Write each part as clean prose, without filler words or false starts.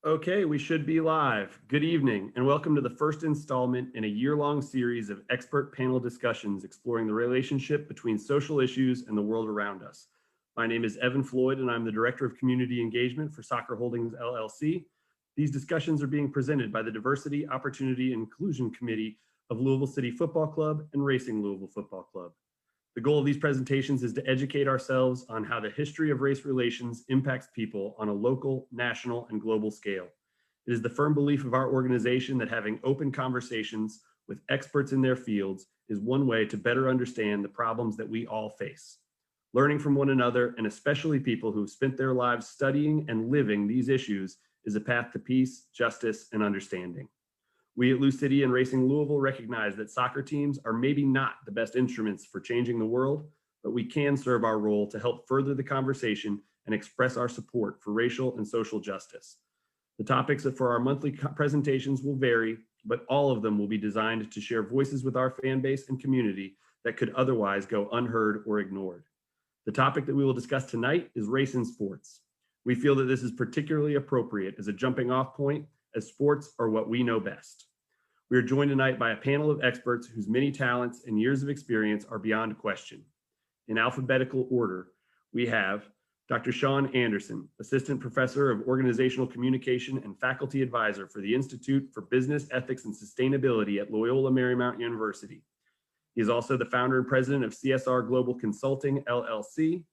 Okay, we should be live. Good evening, and welcome to the first installment in a year-long series of expert panel discussions exploring the relationship between social issues and the world around us. My name is Evan Floyd, and I'm the Director of Community Engagement for Soccer Holdings, LLC. These discussions are being presented by the Diversity, Opportunity, and Inclusion Committee of Louisville City Football Club and Racing Louisville Football Club. The goal of these presentations is to educate ourselves on how the history of race relations impacts people on a local, national, and global scale. It is the firm belief of our organization that having open conversations with experts in their fields is one way to better understand the problems that we all face. Learning from one another, and especially people who've spent their lives studying and living these issues, is a path to peace, justice, and understanding. We at Lou City and Racing Louisville recognize that soccer teams are maybe not the best instruments for changing the world, but we can serve our role to help further the conversation and express our support for racial and social justice. The topics for our monthly presentations will vary, but all of them will be designed to share voices with our fan base and community that could otherwise go unheard or ignored. The topic that we will discuss tonight is race in sports. We feel that this is particularly appropriate as a jumping off point, as sports are what we know best. We are joined tonight by a panel of experts whose many talents and years of experience are beyond question. In alphabetical order, we have Dr. Shaun Anderson, Assistant Professor of Organizational Communication and Faculty Advisor for the Institute for Business Ethics and Sustainability at Loyola Marymount University. He is also the founder and president of CSR Global Consulting, LLC,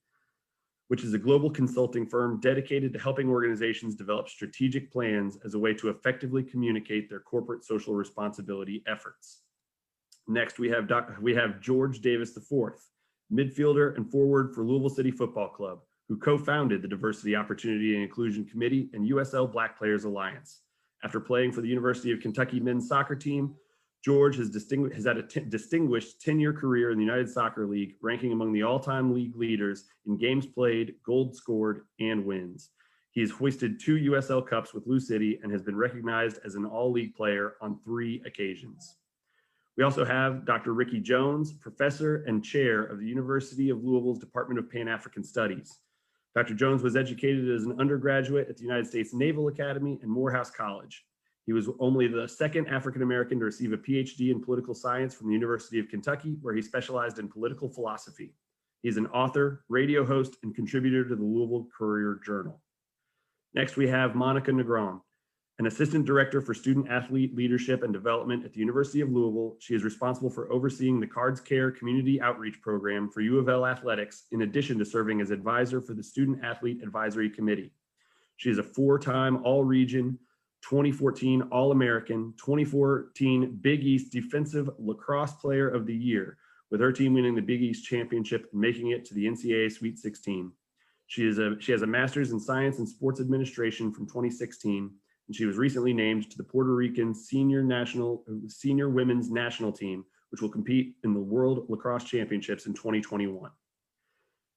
which is a global consulting firm dedicated to helping organizations develop strategic plans as a way to effectively communicate their corporate social responsibility efforts. Next, we have George Davis IV, midfielder and forward for Louisville City Football Club, who co-founded the Diversity, Opportunity, and Inclusion Committee and USL Black Players Alliance. After playing for the University of Kentucky men's soccer team, George has had a distinguished 10-year career in the United Soccer League, ranking among the all-time league leaders in games played, goals scored, and wins. He has hoisted 2 USL Cups with Lou City and has been recognized as an all-league player on 3 occasions. We also have Dr. Ricky Jones, professor and chair of the University of Louisville's Department of Pan-African Studies. Dr. Jones was educated as an undergraduate at the United States Naval Academy and Morehouse College. He was only the second African-American to receive a PhD in political science from the University of Kentucky, where he specialized in political philosophy. He's an author, radio host, and contributor to the Louisville Courier Journal. Next, we have Monica Negron, an assistant director for student athlete leadership and development at the University of Louisville. She is responsible for overseeing the Cards Care community outreach program for U of L athletics, in addition to serving as advisor for the Student Athlete Advisory Committee. She is a 4-time All-Region, 2014 All-American, 2014 Big East Defensive Lacrosse Player of the Year, with her team winning the Big East Championship and making it to the NCAA Sweet 16. She has a master's in science and sports administration from 2016, and she was recently named to the Puerto Rican senior women's national team, which will compete in the World Lacrosse Championships in 2021.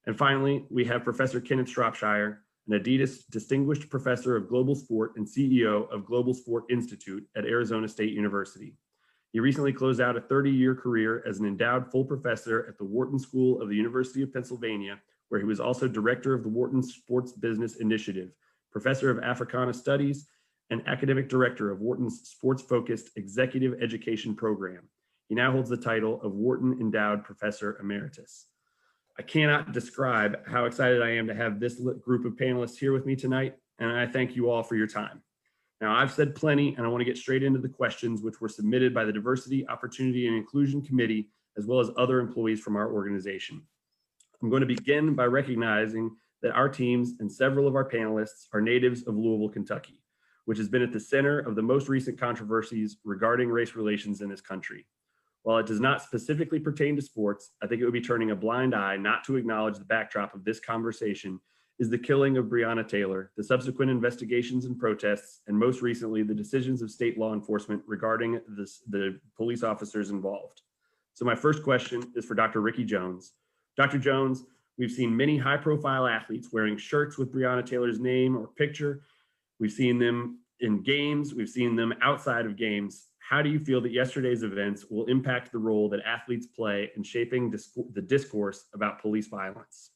And finally, we have Professor Kenneth Shropshire, an Adidas Distinguished Professor of Global Sport and CEO of Global Sport Institute at Arizona State University. He recently closed out a 30-year career as an endowed full professor at the Wharton School of the University of Pennsylvania, where he was also director of the Wharton Sports Business Initiative, professor of Africana Studies, and academic director of Wharton's sports-focused executive education program. He now holds the title of Wharton Endowed Professor Emeritus. I cannot describe how excited I am to have this group of panelists here with me tonight, and I thank you all for your time. Now, I've said plenty, and I want to get straight into the questions which were submitted by the Diversity, Opportunity, and Inclusion Committee, as well as other employees from our organization. I'm going to begin by recognizing that our teams and several of our panelists are natives of Louisville, Kentucky, which has been at the center of the most recent controversies regarding race relations in this country. While it does not specifically pertain to sports, I think it would be turning a blind eye not to acknowledge the backdrop of this conversation is the killing of Breonna Taylor, the subsequent investigations and protests, and most recently, the decisions of state law enforcement regarding the police officers involved. So my first question is for Dr. Ricky Jones. Dr. Jones, we've seen many high-profile athletes wearing shirts with Breonna Taylor's name or picture. We've seen them in games. We've seen them outside of games. How do you feel that yesterday's events will impact the role that athletes play in shaping the discourse about police violence?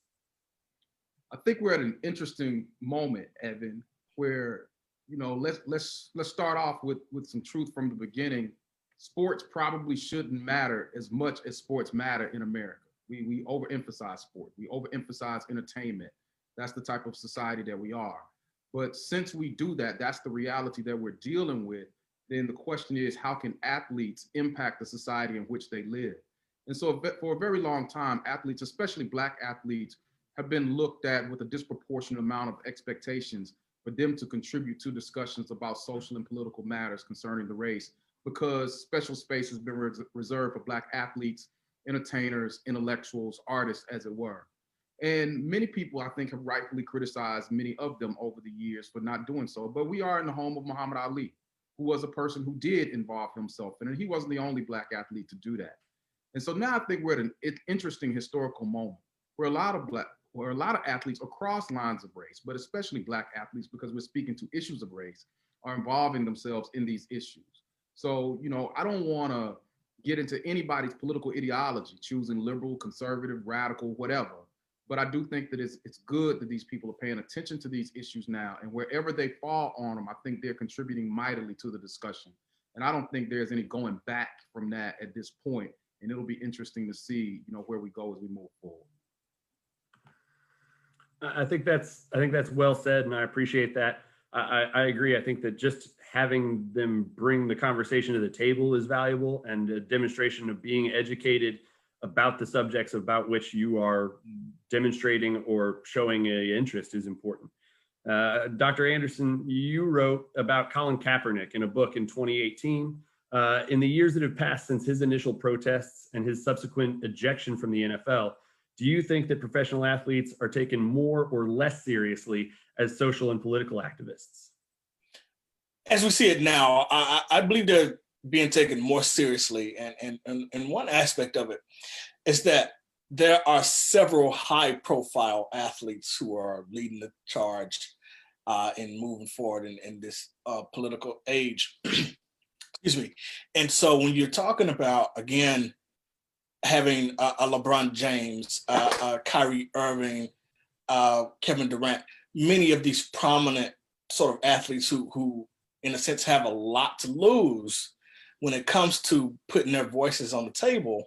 I think we're at an interesting moment, Evan, where let's start off with some truth from the beginning. Sports probably shouldn't matter as much as sports matter in America. We overemphasize sport. We overemphasize entertainment. That's the type of society that we are. But since we do that, that's the reality that we're dealing with. Then the question is, how can athletes impact the society in which they live? And so for a very long time, athletes, especially Black athletes, have been looked at with a disproportionate amount of expectations for them to contribute to discussions about social and political matters concerning the race, because special space has been reserved for Black athletes, entertainers, intellectuals, artists, as it were. And many people, I think, have rightfully criticized many of them over the years for not doing so. But we are in the home of Muhammad Ali, who was a person who did involve himself in it. He wasn't the only Black athlete to do that. And so now I think we're at an interesting historical moment where a lot of athletes across lines of race, but especially Black athletes, because we're speaking to issues of race, are involving themselves in these issues. So, I don't want to get into anybody's political ideology, choosing liberal, conservative, radical, whatever. But I do think that it's good that these people are paying attention to these issues now, and wherever they fall on them, I think they're contributing mightily to the discussion. And I don't think there's any going back from that at this point. And it'll be interesting to see, where we go as we move forward. I think that's well said, and I appreciate that. I agree. I think that just having them bring the conversation to the table is valuable, and a demonstration of being educated about the subjects about which you are demonstrating or showing an interest is important. Dr. Anderson, you wrote about Colin Kaepernick in a book in 2018. In the years that have passed since his initial protests and his subsequent ejection from the NFL, do you think that professional athletes are taken more or less seriously as social and political activists? As we see it now, I believe they're being taken more seriously. And one aspect of it is that there are several high-profile athletes who are leading the charge in moving forward in this political age. Excuse me. And so when you're talking about, again, having a LeBron James, Kyrie Irving, Kevin Durant, many of these prominent sort of athletes who in a sense have a lot to lose when it comes to putting their voices on the table,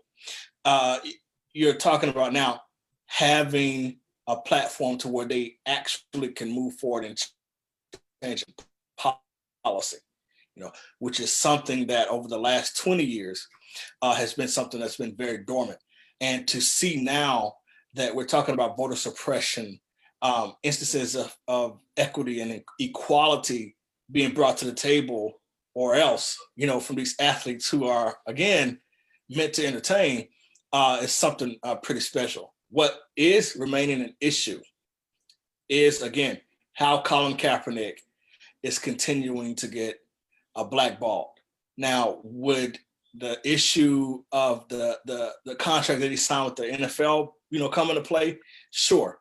you're talking about now having a platform to where they actually can move forward and change policy, which is something that over the last 20 years has been something that's been very dormant. And to see now that we're talking about voter suppression, instances of equity and equality being brought to the table, or else, from these athletes who are, again, meant to entertain, is something pretty special. What is remaining an issue is, again, how Colin Kaepernick is continuing to get blackballed. Now, would the issue of the contract that he signed with the NFL, come into play? Sure.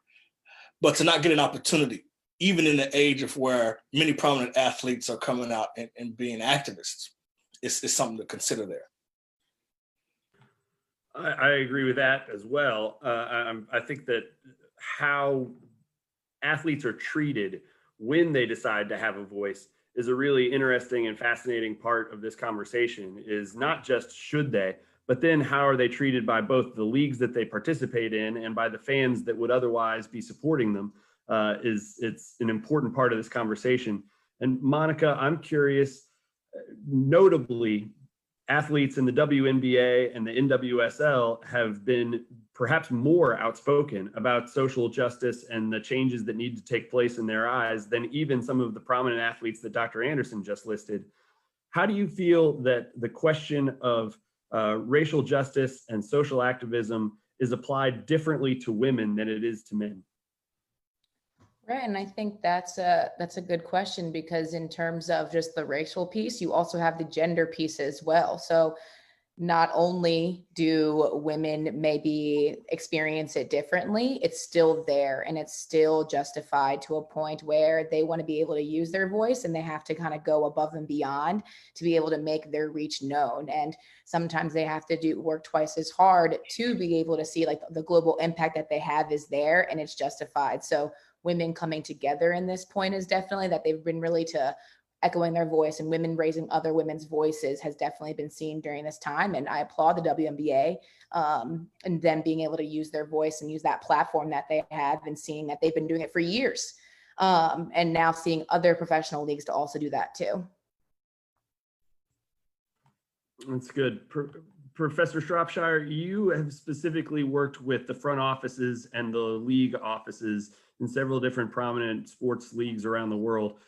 But to not get an opportunity, even in the age of where many prominent athletes are coming out and being activists, is something to consider there. I agree with that as well. I think that how athletes are treated when they decide to have a voice is a really interesting and fascinating part of this conversation. Is not just should they, but then how are they treated by both the leagues that they participate in and by the fans that would otherwise be supporting them. It's an important part of this conversation. And Monica, I'm curious, notably, athletes in the WNBA and the NWSL have been perhaps more outspoken about social justice and the changes that need to take place in their eyes than even some of the prominent athletes that Dr. Anderson just listed. How do you feel that the question of racial justice and social activism is applied differently to women than it is to men? Right, and I think that's a good question, because in terms of just the racial piece, you also have the gender piece as well. So not only do women maybe experience it differently, it's still there and it's still justified to a point where they want to be able to use their voice, and they have to kind of go above and beyond to be able to make their reach known. And sometimes they have to work twice as hard to be able to see like the global impact that they have is there and it's justified. So women coming together in this point is definitely that they've been really to echoing their voice, and women raising other women's voices has definitely been seen during this time. And I applaud the WNBA and them being able to use their voice and use that platform that they have, and seeing that they've been doing it for years. And now seeing other professional leagues to also do that too. That's good. Professor Shropshire, you have specifically worked with the front offices and the league offices in several different prominent sports leagues around the world.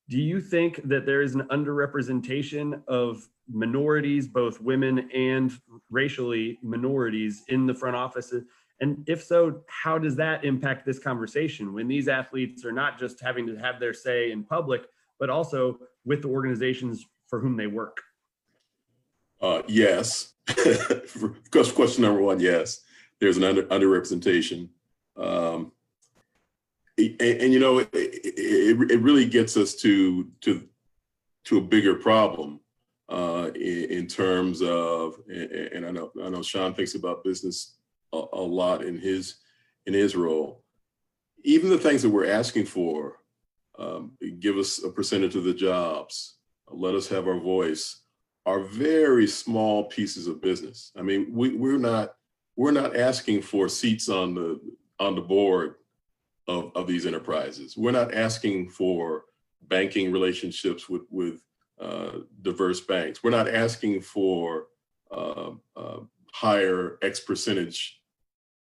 Do you think that there is an underrepresentation of minorities, both women and racially minorities, in the front offices? And if so, how does that impact this conversation when these athletes are not just having to have their say in public, but also with the organizations for whom they work? Yes. Because question number one, yes, there's an underrepresentation. And you know, it really gets us to a bigger problem in terms of, and I know Shaun thinks about business a lot in his role. Even the things that we're asking for, give us a percentage of the jobs, let us have our voice, are very small pieces of business. I mean, we're not asking for seats on the board of these enterprises. We're not asking for banking relationships with diverse banks. We're not asking for higher X percentage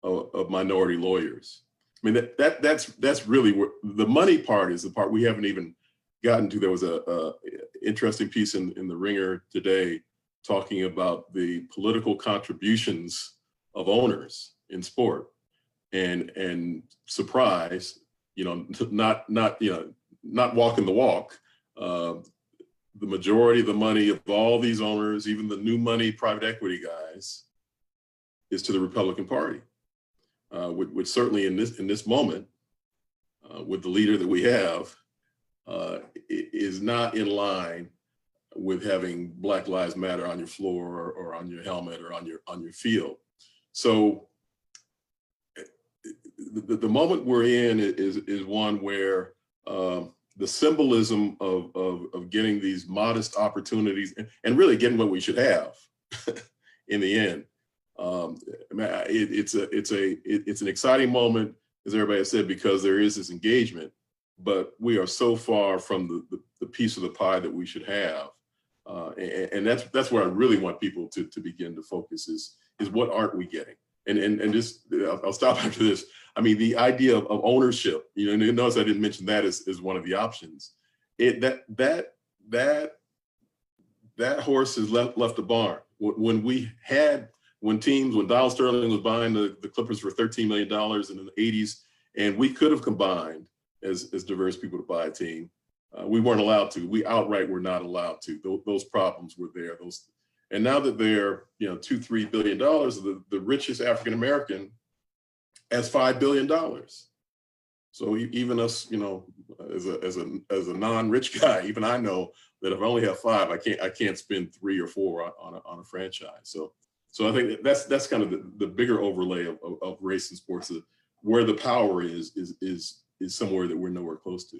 of minority lawyers. I mean, that's really where the money part is the part we haven't even gotten to. There was a interesting piece in the Ringer today talking about the political contributions of owners in sport, and surprise, not walking the walk. The majority of the money of all these owners, even the new money private equity guys, is to the Republican Party, which certainly in this moment, with the leader that we have, is not in line with having Black Lives Matter on your floor or on your helmet or on your field. So the moment we're in is one where the symbolism of getting these modest opportunities and really getting what we should have in the end. It's an exciting moment, as everybody has said, because there is this engagement, but we are so far from the piece of the pie that we should have. And that's where I really want people to begin to focus is what aren't we getting? And just, I'll stop after this. I mean, the idea of ownership, and you notice I didn't mention that as one of the options. That horse has left the barn. When Donald Sterling was buying the Clippers for $13 million in the 80s, and we could have combined as diverse people to buy a team, we weren't allowed to. We outright were not allowed to. Those problems were there. And now that they're $2-3 billion, the richest African American has $5 billion. So even us, as a non-rich guy, even I know that if I only have $5, I can't spend $3 or $4 on a franchise. So I think that's kind of the bigger overlay of race in sports, where the power is somewhere that we're nowhere close to.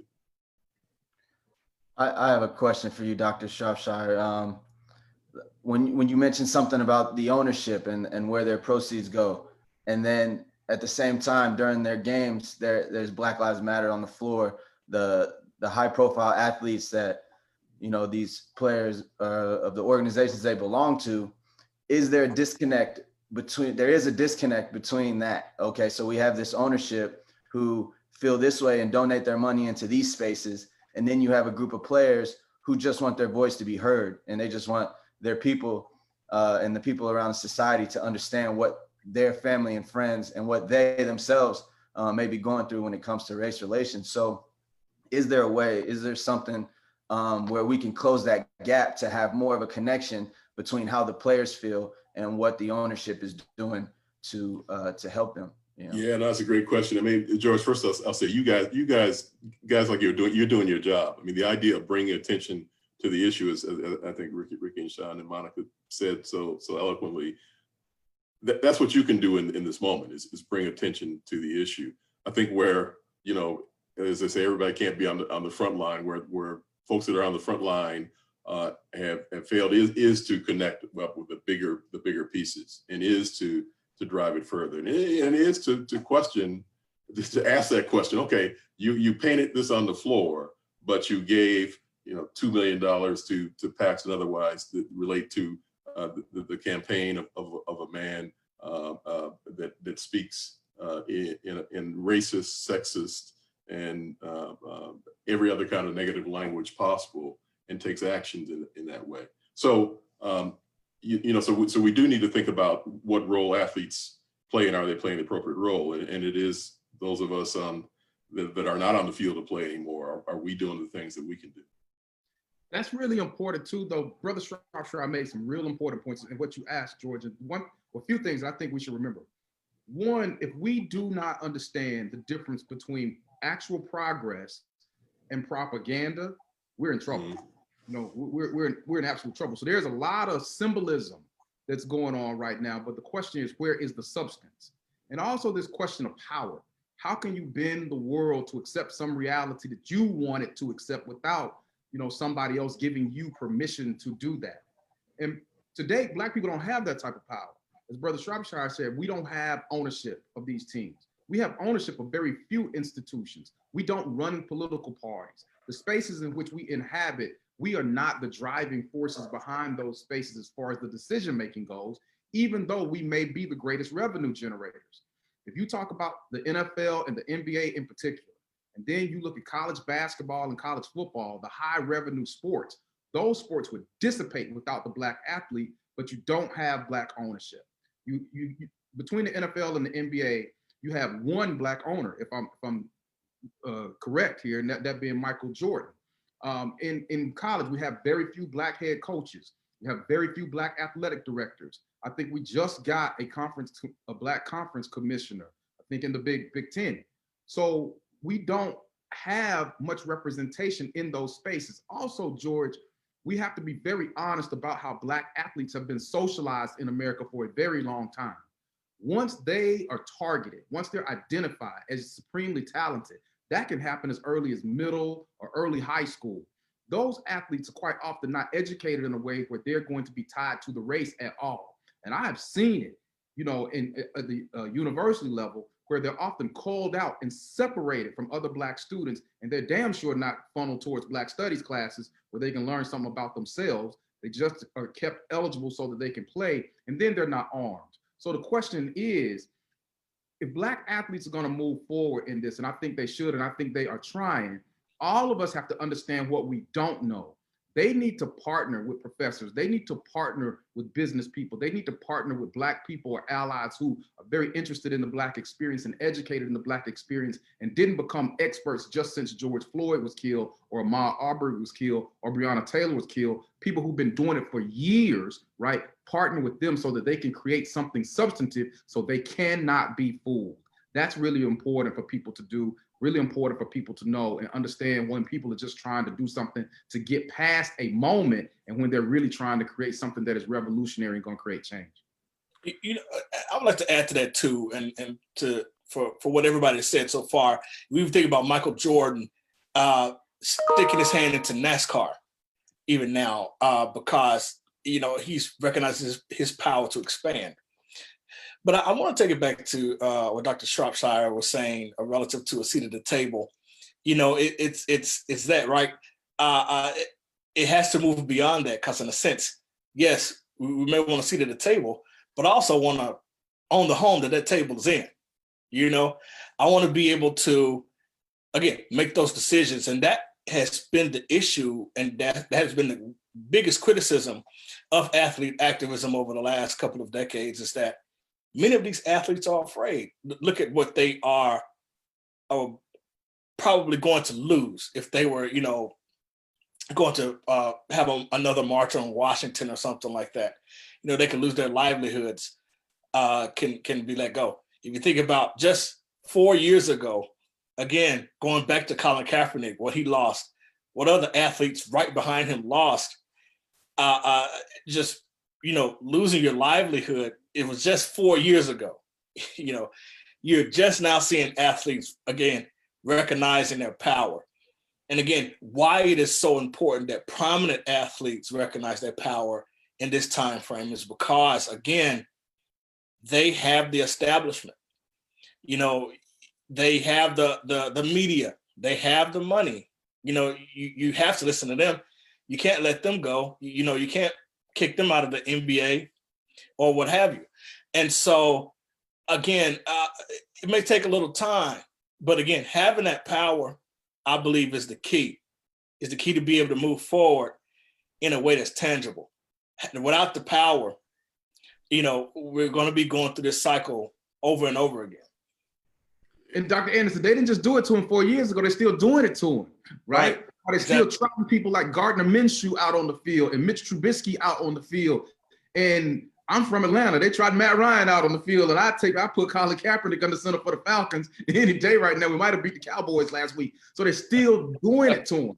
I have a question for you, Dr. Shropshire. When you mentioned something about the ownership and where their proceeds go, and then at the same time during their games, there's Black Lives Matter on the floor, the high profile athletes that, these players of the organizations they belong to, there is a disconnect between that. Okay, so we have this ownership who feel this way and donate their money into these spaces. And then you have a group of players who just want their voice to be heard, and they just want their people and the people around society to understand what their family and friends and what they themselves may be going through when it comes to race relations. So is there something where we can close that gap to have more of a connection between how the players feel and what the ownership is doing to help them? Yeah, no, that's a great question. I mean, George, first I'll say you guys like you're doing your job. I mean, the idea of bringing attention to the issue is, I think Ricky and Shaun and Monica said so eloquently. That's what you can do in this moment is bring attention to the issue. I think where as I say, everybody can't be on the front line. Where folks that are on the front line have failed is to connect up with the bigger pieces, and is to drive it further, and it is to question, to ask that question. Okay, you painted this on the floor, but you gave $2 million to PACs and otherwise that relate to the campaign of a man that speaks in racist, sexist, and every other kind of negative language possible, and takes actions in that way. So so we do need to think about what role athletes play, and are they playing the appropriate role? And it is those of us that are not on the field to play anymore. Are we doing the things that we can do? That's really important too, though. Brother Shropshire, I made some real important points in what you asked, George. And a few things I think we should remember. One, if we do not understand the difference between actual progress and propaganda, we're in trouble. We're in absolute trouble. So there's a lot of symbolism that's going on right now, but the question is, where is the substance? And also this question of power. How can you bend the world to accept some reality that you want it to accept without somebody else giving you permission to do that? And today, Black people don't have that type of power. As Brother Shropshire said, we don't have ownership of these teams. We have ownership of very few institutions. We don't run political parties. The spaces in which we inhabit, we are not the driving forces behind those spaces as far as the decision-making goes, even though we may be the greatest revenue generators. If you talk about the NFL and the NBA in particular, and then you look at college basketball and college football, the high revenue sports, those sports would dissipate without the Black athlete, but you don't have Black ownership. You between the NFL and the NBA, you have one Black owner, if I'm correct here, and that being Michael Jordan. In college, we have very few Black head coaches. We have very few Black athletic directors. I think we just got a Black conference commissioner, I think in the Big Ten. So we don't have much representation in those spaces. Also, George, we have to be very honest about how Black athletes have been socialized in America for a very long time. Once they are targeted, once they're identified as supremely talented, that can happen as early as middle or early high school. Those athletes are quite often not educated in a way where they're going to be tied to the race at all. And I have seen it, at the university level, where they're often called out and separated from other Black students, and they're damn sure not funneled towards Black studies classes where they can learn something about themselves. They just are kept eligible so that they can play, and then they're not armed. So the question is, if Black athletes are going to move forward in this, and I think they should, and I think they are trying, all of us have to understand what we don't know. They need to partner with professors. They need to partner with business people. They need to partner with Black people or allies who are very interested in the Black experience and educated in the Black experience, and didn't become experts just since George Floyd was killed, or Ahmaud Arbery was killed, or Breonna Taylor was killed. People who've been doing it for years, right? Partner with them so that they can create something substantive so they cannot be fooled. That's really important for people to do. Really important for people to know and understand when people are just trying to do something to get past a moment, and when they're really trying to create something that is revolutionary and going to create change. I would like to add to that too, and for what everybody has said so far. We even think about Michael Jordan sticking his hand into NASCAR even now because he's recognized his power to expand. But I want to take it back to what Dr. Shropshire was saying relative to a seat at the table. It's that, right? It has to move beyond that, because in a sense, yes, we may want a seat at the table, but I also want to own the home that table is in. I want to be able to, again, make those decisions. And that has been the issue, and that has been the biggest criticism of athlete activism over the last couple of decades, is that many of these athletes are afraid. Look at what they are probably going to lose if they were, going to have another march on Washington or something like that. They can lose their livelihoods, can be let go. If you think about just 4 years ago, again, going back to Colin Kaepernick, what he lost, what other athletes right behind him lost, just, losing your livelihood. It was just 4 years ago. You're just now seeing athletes, again, recognizing their power. And again, why it is so important that prominent athletes recognize their power in this time frame is because, again, they have the establishment. You know, they have the media, they have the money. You know, you have to listen to them. You can't let them go. You know, you can't kick them out of the NBA or what have you. And so, again, it may take a little time, but again, having that power, I believe, is the key to be able to move forward in a way that's tangible. And without the power, you know, we're going to be going through this cycle over and over again. And Dr. Anderson, they didn't just do it to him 4 years ago. They're still doing it to him, right? They're still trying people like Gardner Minshew out on the field and Mitch Trubisky out on the field. And I'm from Atlanta. They tried Matt Ryan out on the field, and I put Colin Kaepernick under center for the Falcons any day right now. We might have beat the Cowboys last week. So they're still doing it to him,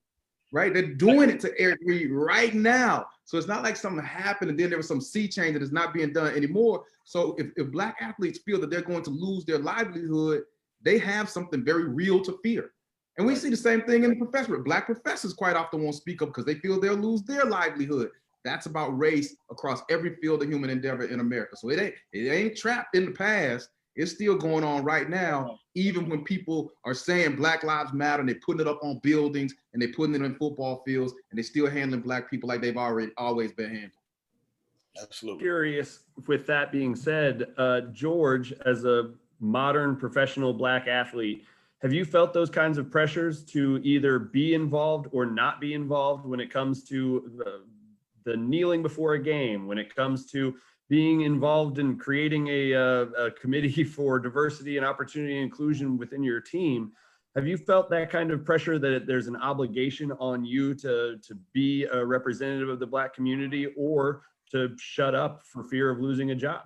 right? They're doing it to Eric Reed right now. So it's not like something happened and then there was some sea change that is not being done anymore. So if Black athletes feel that they're going to lose their livelihood, they have something very real to fear. And we see the same thing in the professorate. Black professors quite often won't speak up because they feel they'll lose their livelihood. That's about race across every field of human endeavor in America. So it ain't trapped in the past. It's still going on right now, even when people are saying Black Lives Matter and they're putting it up on buildings and they're putting it in football fields and they're still handling Black people like they've always been handled. Absolutely. Curious, with that being said, George, as a modern professional Black athlete, have you felt those kinds of pressures to either be involved or not be involved when it comes to the kneeling before a game, when it comes to being involved in creating a committee for diversity and opportunity and inclusion within your team? Have you felt that kind of pressure that there's an obligation on you to be a representative of the Black community or to shut up for fear of losing a job?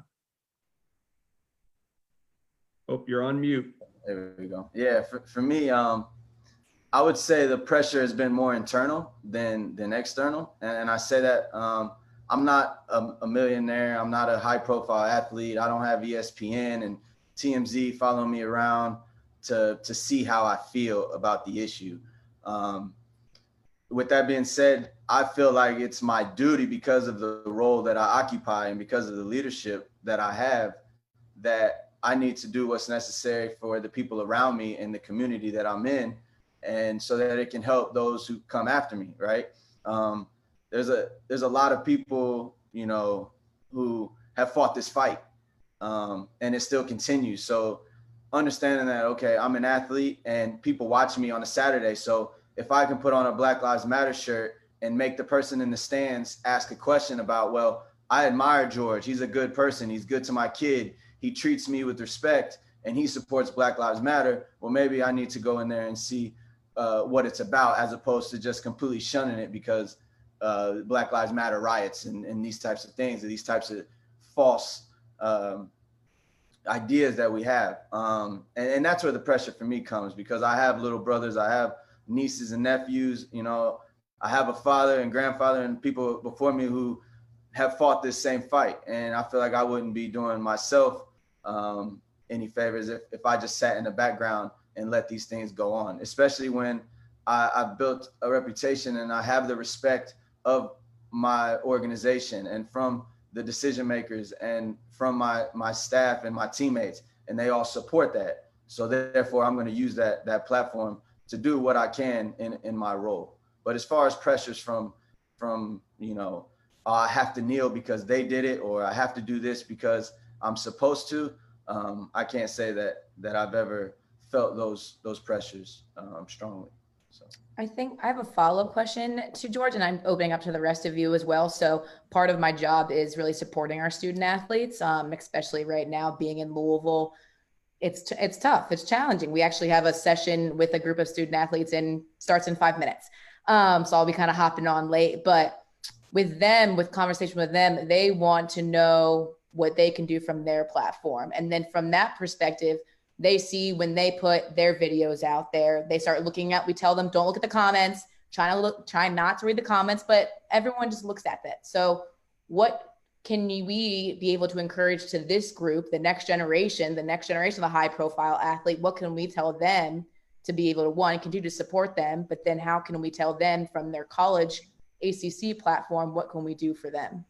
Oh, you're on mute. There we go. Yeah, for me, I would say the pressure has been more internal than external. And I say that I'm not a millionaire. I'm not a high profile athlete. I don't have ESPN and TMZ following me around to see how I feel about the issue. With that being said, I feel like it's my duty because of the role that I occupy and because of the leadership that I have, that I need to do what's necessary for the people around me and the community that I'm in, and so that it can help those who come after me, right? There's a lot of people, you know, who have fought this fight, and it still continues. So understanding that, okay, I'm an athlete and people watch me on a Saturday. So if I can put on a Black Lives Matter shirt and make the person in the stands ask a question about, well, I admire George. He's a good person. He's good to my kid. He treats me with respect and he supports Black Lives Matter. Well, maybe I need to go in there and see what it's about, as opposed to just completely shunning it because Black Lives Matter riots and these types of things, these types of false ideas that we have. And that's where the pressure for me comes, because I have little brothers, I have nieces and nephews, you know, I have a father and grandfather and people before me who have fought this same fight. And I feel like I wouldn't be doing myself any favors if I just sat in the background and let these things go on, especially when I've built a reputation and I have the respect of my organization and from the decision makers and from my staff and my teammates, and they all support that. So therefore, I'm going to use that platform to do what I can in my role. But as far as pressures from you know, I have to kneel because they did it, or I have to do this because I'm supposed to, I can't say that I've ever felt those pressures strongly. So I think I have a follow-up question to George, and I'm opening up to the rest of you as well. So part of my job is really supporting our student athletes, especially right now being in Louisville. It's tough. It's challenging. We actually have a session with a group of student athletes and starts in 5 minutes. So I'll be kind of hopping on late, but with conversation with them, they want to know what they can do from their platform. And then from that perspective, they see when they put their videos out there, they start looking at, we tell them, don't look at the comments, try not to read the comments, but everyone just looks at that. So what can we be able to encourage to this group, the next generation of the high profile athlete? What can we tell them to be able to, one, continue to support them, but then how can we tell them from their college ACC platform, what can we do for them?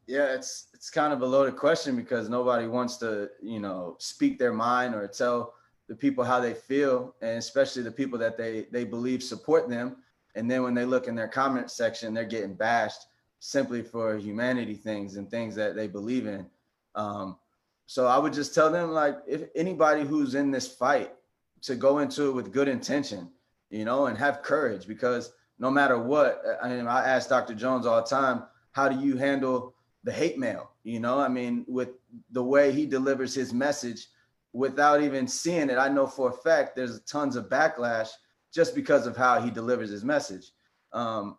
Yeah, it's kind of a loaded question because nobody wants to, speak their mind or tell the people how they feel, and especially the people that they believe support them. And then when they look in their comment section, they're getting bashed simply for humanity things and things that they believe in. So I would just tell them, like, if anybody who's in this fight, to go into it with good intention, and have courage, because no matter what, I ask Dr. Jones all the time, how do you handle the hate mail? With the way he delivers his message without even seeing it, I know for a fact there's tons of backlash just because of how he delivers his message.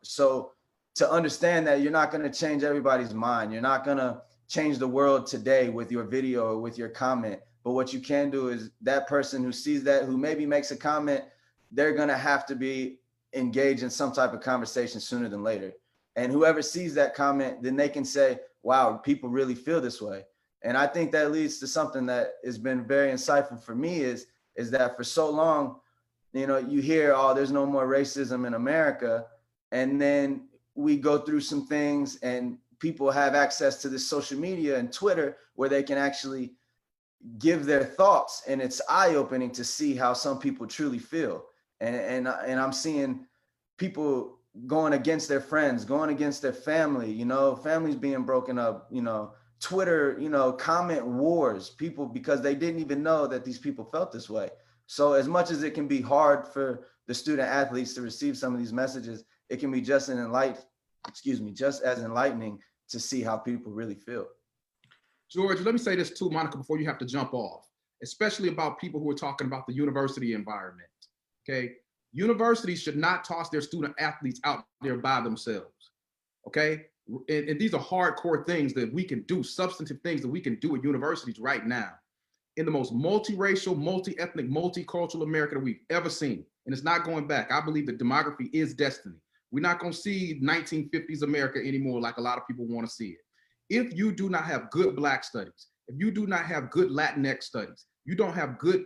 So to understand that you're not going to change everybody's mind, you're not going to change the world today with your video or with your comment, but what you can do is that person who sees that, who maybe makes a comment, they're going to have to be engaged in some type of conversation sooner than later. And whoever sees that comment, then they can say, wow, people really feel this way. And I think that leads to something that has been very insightful for me is that for so long, you hear, oh, there's no more racism in America. And then we go through some things and people have access to this social media and Twitter where they can actually give their thoughts. And it's eye-opening to see how some people truly feel. And I'm seeing people going against their friends, going against their family, families being broken up, Twitter, comment wars, people, because they didn't even know that these people felt this way. So as much as it can be hard for the student athletes to receive some of these messages, it can be just as enlightening to see how people really feel. George, let me say this too, Monica, before you have to jump off, especially about people who are talking about the university environment, okay? Universities should not toss their student athletes out there by themselves, okay? And these are hardcore things that we can do, substantive things that we can do at universities right now. In the most multiracial, multi-ethnic, multicultural America that we've ever seen. And it's not going back. I believe that demography is destiny. We're not going to see 1950s America anymore like a lot of people want to see it. If you do not have good Black studies, if you do not have good Latinx studies, you don't have good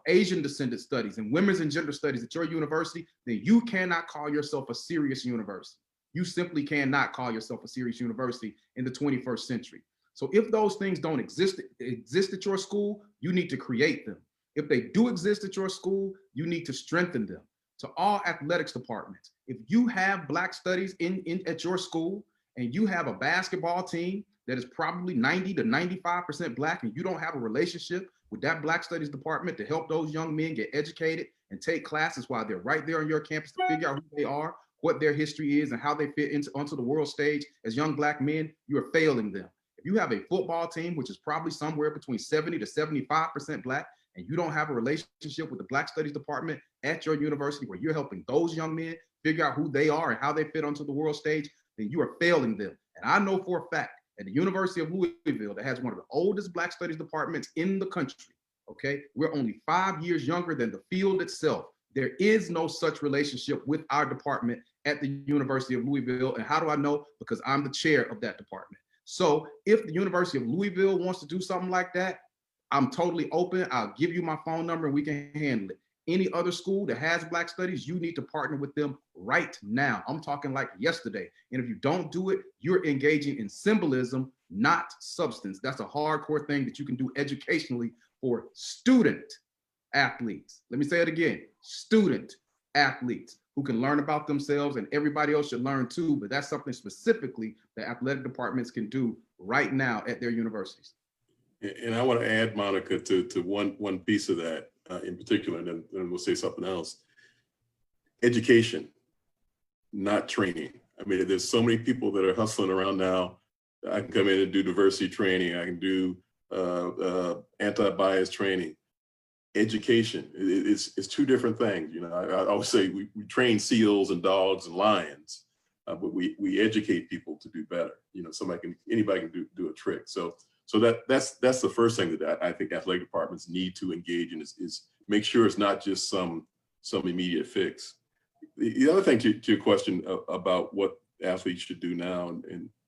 Asian descendant studies and women's and gender studies at your university, then you cannot call yourself a serious university. You simply cannot call yourself a serious university in the 21st century. So if those things don't exist at your school, you need to create them. If they do exist at your school, you need to strengthen them. To all athletics departments, if you have Black studies at your school and you have a basketball team that is probably 90 to 95% Black and you don't have a relationship with that Black studies department to help those young men get educated and take classes while they're right there on your campus to figure out who they are, what their history is, and how they fit onto the world stage as young Black men, you are failing them. If you have a football team, which is probably somewhere between 70 to 75% Black, and you don't have a relationship with the Black Studies department at your university where you're helping those young men figure out who they are and how they fit onto the world stage, then you are failing them. And I know for a fact at the University of Louisville, that has one of the oldest Black Studies departments in the country, okay? We're only 5 years younger than the field itself. There is no such relationship with our department at the University of Louisville. And how do I know? Because I'm the chair of that department. So if the University of Louisville wants to do something like that, I'm totally open. I'll give you my phone number and we can handle it. Any other school that has Black studies, you need to partner with them right now. I'm talking like yesterday. And if you don't do it, you're engaging in symbolism, not substance. That's a hardcore thing that you can do educationally for student athletes. Let me say it again, student athletes who can learn about themselves, and everybody else should learn too, but that's something specifically that athletic departments can do right now at their universities. And I want to add, Monica, to one piece of that in particular, and then we'll say something else. Education, not training. I mean, there's so many people that are hustling around now. I can come in and do diversity training. I can do anti-bias training. Education, it's two different things. I always say we train seals and dogs and lions, but we educate people to do better. Anybody can do a trick. So that's the first thing that I think athletic departments need to engage in is make sure it's not just some immediate fix. The other thing to your question about what athletes should do now,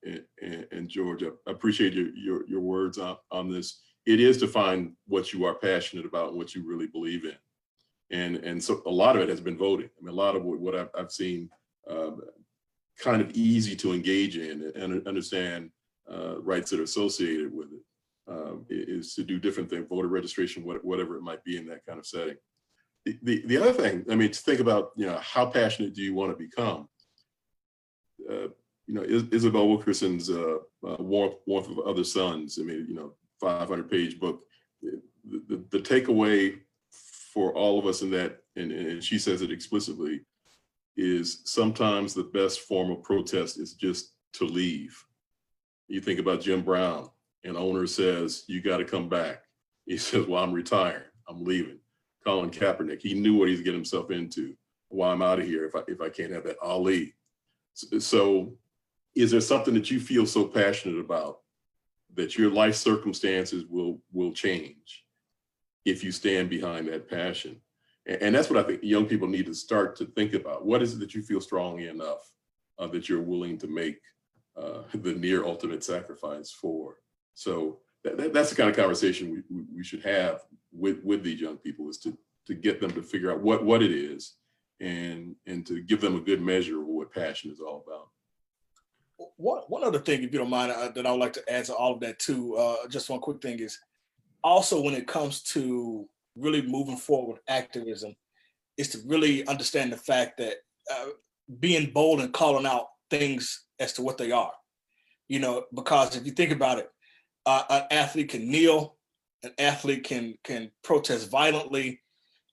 and George, I appreciate your words on this. It is to find what you are passionate about and what you really believe in. And so a lot of it has been voting. I mean, a lot of what I've seen kind of easy to engage in and understand rights that are associated with it is to do different things, voter registration, whatever it might be in that kind of setting. The other thing, I mean, to think about, how passionate do you want to become? Isabel Wilkerson's Warmth of Other Suns, I mean, 500-page book. The takeaway for all of us in that, and she says it explicitly, is sometimes the best form of protest is just to leave. You think about Jim Brown, an owner says, "You got to come back." He says, "Well, I'm retiring, I'm leaving." Colin Kaepernick, he knew what he's getting himself into. "Well, I'm out of here if I can't have that, I'll leave." So is there something that you feel so passionate about that your life circumstances will change if you stand behind that passion? And that's what I think young people need to start to think about. What is it that you feel strongly enough that you're willing to make the near ultimate sacrifice for? So that's the kind of conversation we should have with these young people, is to get them to figure out what it is and to give them a good measure of what passion is all about. One other thing, if you don't mind, that I would like to add to all of that too, just one quick thing is also when it comes to really moving forward with activism, is to really understand the fact that being bold and calling out things as to what they are, because if you think about it, an athlete can kneel, an athlete can protest violently,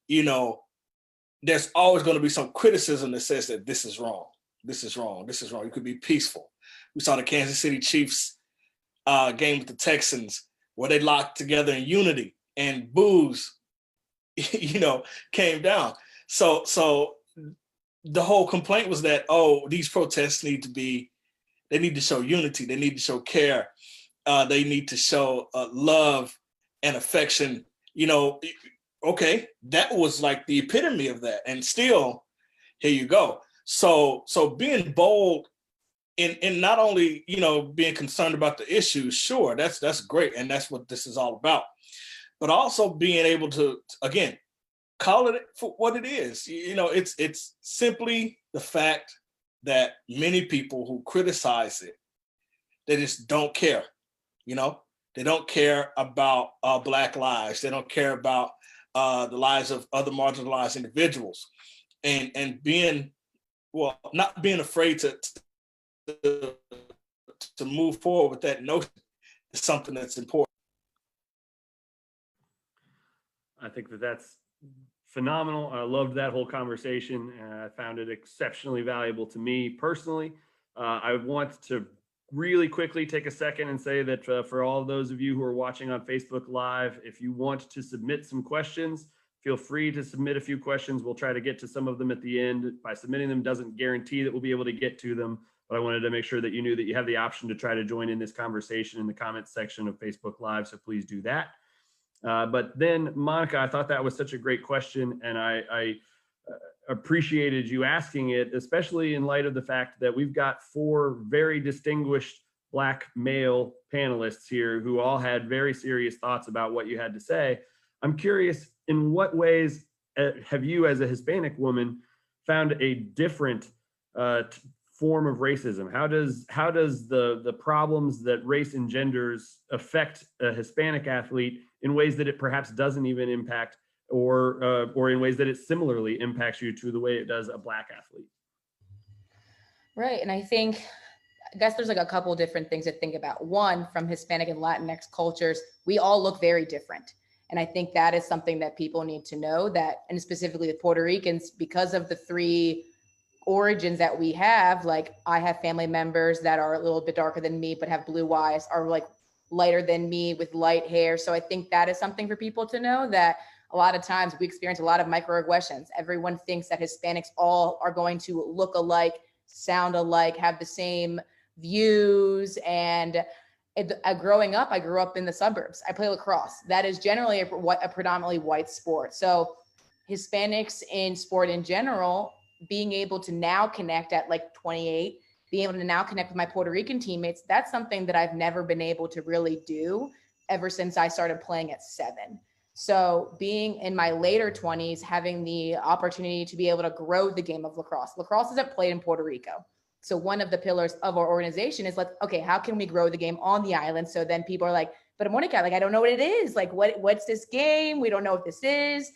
there's always going to be some criticism that says that this is wrong, this is wrong, this is wrong. You could be peaceful. We saw the Kansas City Chiefs game with the Texans where they locked together in unity and boos, came down. So the whole complaint was that, these protests they need to show unity, they need to show care, they need to show love and affection. Okay, that was like the epitome of that, and still, here you go. So being bold in not only being concerned about the issues, sure, that's great, and that's what this is all about, but also being able to, again, call it for what it is. It's simply the fact that many people who criticize it, they just don't care. They don't care about Black lives. They don't care about the lives of other marginalized individuals, and not being afraid to move forward with that notion is something that's important. I think that's phenomenal. I loved that whole conversation, and I found it exceptionally valuable to me personally. I want to really quickly take a second and say that for all of those of you who are watching on Facebook Live, if you want to submit some questions, feel free to submit a few questions. We'll try to get to some of them at the end. By submitting them doesn't guarantee that we'll be able to get to them, but I wanted to make sure that you knew that you have the option to try to join in this conversation in the comments section of Facebook Live, so please do that. But then, Monica, I thought that was such a great question, and I appreciated you asking it, especially in light of the fact that we've got 4 very distinguished Black male panelists here who all had very serious thoughts about what you had to say. I'm curious, in what ways have you, as a Hispanic woman, found a different form of racism? How does the problems that race engenders affect a Hispanic athlete in ways that it perhaps doesn't even impact, or in ways that it similarly impacts you to the way it does a Black athlete? Right, and I guess there's like a couple different things to think about. One, from Hispanic and Latinx cultures, we all look very different. And I think that is something that people need to know, that, and specifically with Puerto Ricans, because of the 3 origins that we have, like I have family members that are a little bit darker than me, but have blue eyes, are like lighter than me with light hair. So I think that is something for people to know, that a lot of times we experience a lot of microaggressions. Everyone thinks that Hispanics all are going to look alike, sound alike, have the same views. And growing up, I grew up in the suburbs. I play lacrosse. That is generally a predominantly white sport. So Hispanics in sport in general, being able to now connect at like 28, being able to now connect with my Puerto Rican teammates, that's something that I've never been able to really do ever since I started playing at 7. So being in my later 20s, having the opportunity to be able to grow the game of lacrosse. Lacrosse isn't played in Puerto Rico. So one of the pillars of our organization is like, okay, how can we grow the game on the island? So then people are like, but Monica, like, I don't know what it is. Like, what's this game? We don't know what this is.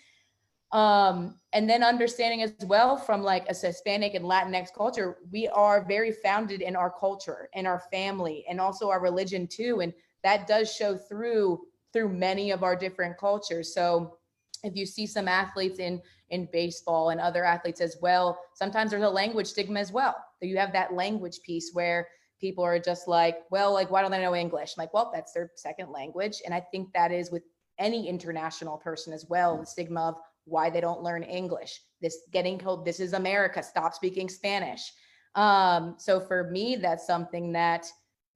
And then understanding as well from like a Hispanic and Latinx culture, we are very founded in our culture and our family and also our religion too. And that does show through many of our different cultures. So if you see some athletes in baseball and other athletes as well, sometimes there's a language stigma as well. So you have that language piece where people are just like, well, like, why don't they know English? I'm like, well, that's their second language. And I think that is with any international person as well, the stigma of why they don't learn English. This getting told, this is America, stop speaking Spanish. So for me, that's something that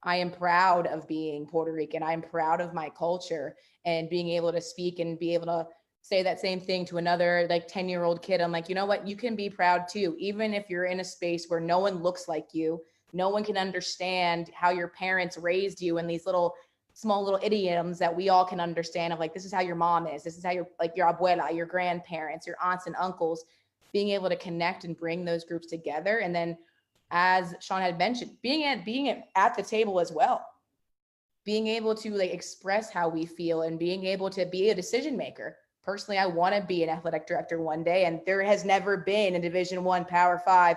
I am proud of being Puerto Rican. I'm proud of my culture and being able to speak and be able to say that same thing to another like 10-year-old kid. I'm like, you know what? You can be proud too, even if you're in a space where no one looks like you, no one can understand how your parents raised you and these small little idioms that we all can understand of like, this is how your mom is. This is how your abuela, your grandparents, your aunts and uncles, being able to connect and bring those groups together. And then as Shaun had mentioned, being at the table as well, being able to like express how we feel and being able to be a decision maker. Personally, I want to be an athletic director one day, and there has never been a Division I Power 5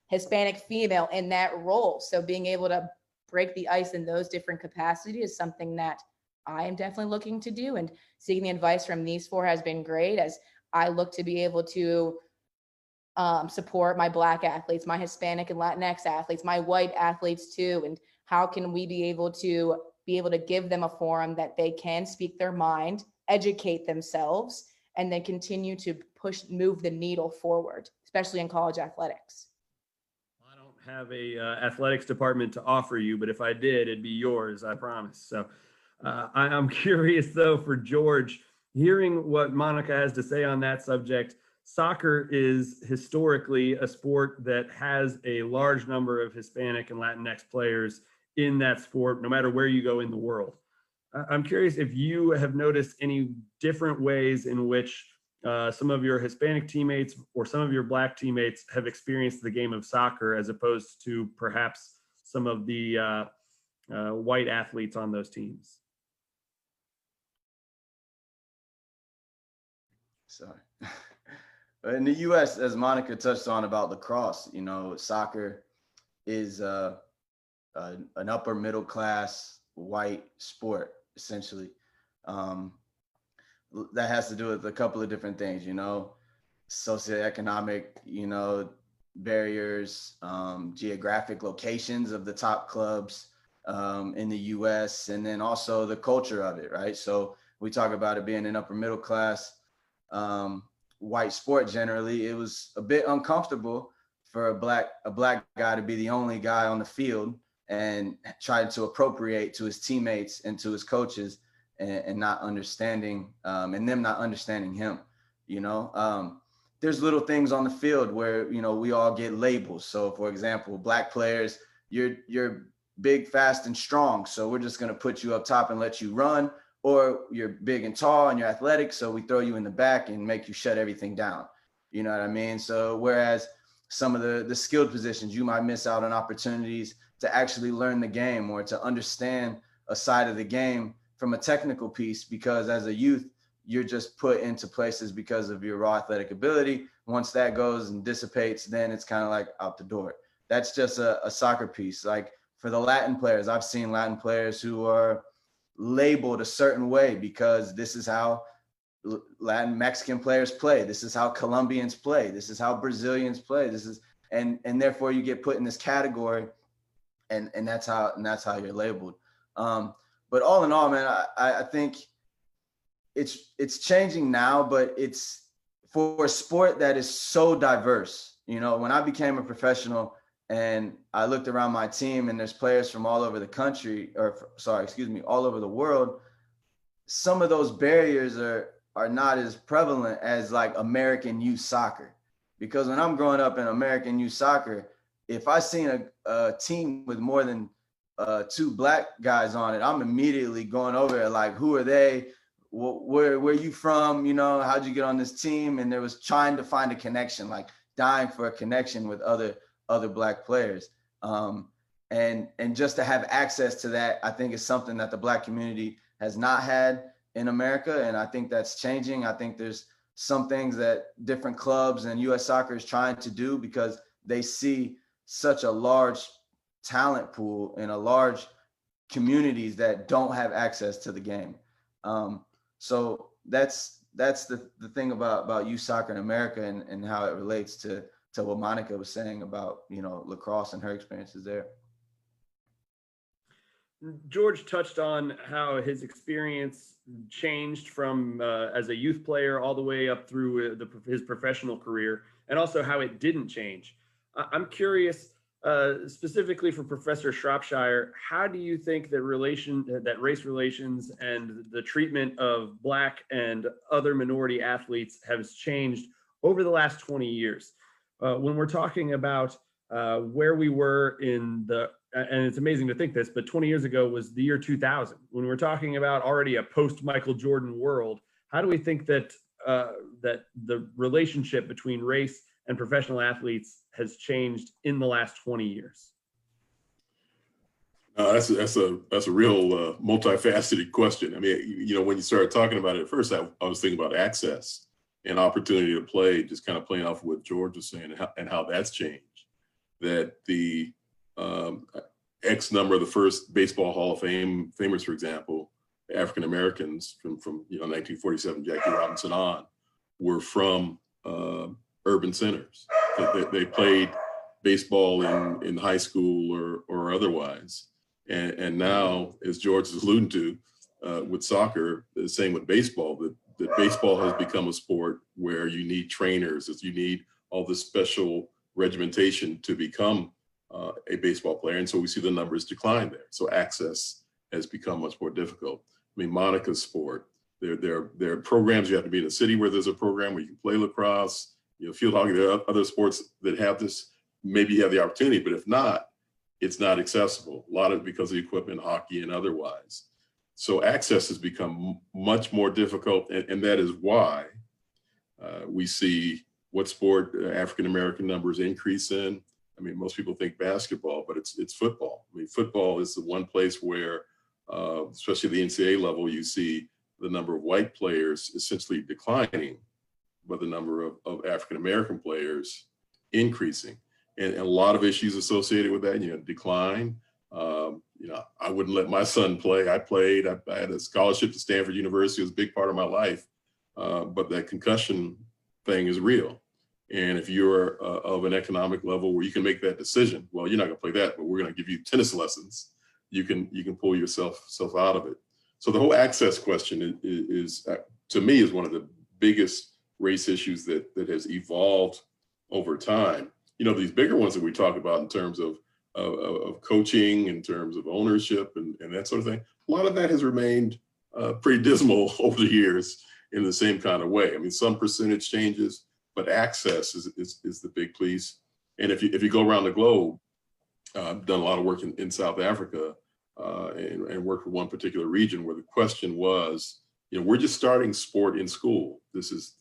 Hispanic female in that role. So being able to break the ice in those different capacities is something that I am definitely looking to do. And seeking the advice from these four has been great as I look to be able to support my Black athletes, my Hispanic and Latinx athletes, my white athletes too. And how can we be able to give them a forum that they can speak their mind, educate themselves, and then continue to move the needle forward, especially in college athletics. I don't have a athletics department to offer you, but if I did, it'd be yours, I promise. So I'm curious though, for George, hearing what Monica has to say on that subject. Soccer is historically a sport that has a large number of Hispanic and Latinx players in that sport, no matter where you go in the world. I'm curious if you have noticed any different ways in which some of your Hispanic teammates or some of your Black teammates have experienced the game of soccer as opposed to perhaps some of the white athletes on those teams. Sorry. In the U.S., as Monica touched on about lacrosse, you know, soccer is an upper middle class white sport, essentially. That has to do with a couple of different things, you know, socioeconomic, you know, barriers, geographic locations of the top clubs in the U.S., and then also the culture of it, right? So we talk about it being an upper middle class white sport. Generally, it was a bit uncomfortable for a black guy to be the only guy on the field and try to appropriate to his teammates and to his coaches and not understanding and them not understanding him. You know, there's little things on the field where, you know, we all get labels. So for example, Black players, you're big, fast, and strong, so we're just going to put you up top and let you run. Or you're big and tall and you're athletic, so we throw you in the back and make you shut everything down. You know what I mean? So whereas some of the skilled positions, you might miss out on opportunities to actually learn the game or to understand a side of the game from a technical piece, because as a youth, you're just put into places because of your raw athletic ability. Once that goes and dissipates, then it's kind of like out the door. That's just a soccer piece. Like for the Latin players, I've seen Latin players who are labeled a certain way because this is how Latin Mexican players play. This is how Colombians play. This is how Brazilians play. This is, and therefore you get put in this category, and that's how you're labeled. But all in all, man, I think it's changing now, but it's for a sport that is so diverse. You know, when I became a professional and I looked around my team and there's players from all over the country, all over the world, some of those barriers are not as prevalent as like American youth soccer. Because when I'm growing up in American youth soccer, if I seen a team with more than 2 Black guys on it, I'm immediately going over it like, who are they? where you from? You know, how'd you get on this team? And there was trying to find a connection, like dying for a connection with other Black players. And just to have access to that, I think is something that the Black community has not had in America. And I think that's changing. I think there's some things that different clubs and US Soccer is trying to do because they see such a large talent pool and a large communities that don't have access to the game. So that's the thing about youth soccer in America and how it relates to what Monica was saying about, you know, lacrosse and her experiences there. George touched on how his experience changed from as a youth player all the way up through his professional career, and also how it didn't change. I'm curious, specifically for Professor Shropshire, how do you think that race relations and the treatment of Black and other minority athletes has changed over the last 20 years? When we're talking about where we were and it's amazing to think this, but 20 years ago was the year 2000. When we're talking about already a post-Michael Jordan world, how do we think that that the relationship between race and professional athletes has changed in the last 20 years? That's a real multifaceted question. I mean, you know, when you started talking about it at first, I was thinking about access and opportunity to play, just kind of playing off what George was saying and how that's changed. That the X number of the first baseball Hall of Famers, for example, African Americans from 1947 Jackie Robinson on, were from urban centers. They played baseball in high school or otherwise. And now, as George is alluding to, with soccer, the same with baseball, that baseball has become a sport where you need trainers, you need all this special regimentation to become a baseball player. And so we see the numbers decline there. So access has become much more difficult. I mean, Monica's sport, there are programs. You have to be in a city where there's a program where you can play lacrosse, field hockey. There are other sports that have this. Maybe you have the opportunity, but if not, it's not accessible. A lot of it because of equipment, hockey and otherwise. So access has become much more difficult. And that is why we see what sport African-American numbers increase in. I mean, most people think basketball, but it's football. I mean, football is the one place where, especially at the NCAA level, you see the number of white players essentially declining, but the number of African-American players increasing. And a lot of issues associated with that, decline. I wouldn't let my son play. I played. I had a scholarship to Stanford University. It was a big part of my life. But that concussion thing is real. And if you're of an economic level where you can make that decision, well, you're not going to play that, but we're going to give you tennis lessons. You can pull yourself out of it. So the whole access question is to me, is one of the biggest race issues that has evolved over time. These bigger ones that we talk about in terms of coaching, in terms of ownership and that sort of thing, a lot of that has remained pretty dismal over the years in the same kind of way. I mean, some percentage changes, but access is the big piece. And if you go around the globe, I've done a lot of work in South Africa and worked for one particular region where the question was, we're just starting sport in school. This is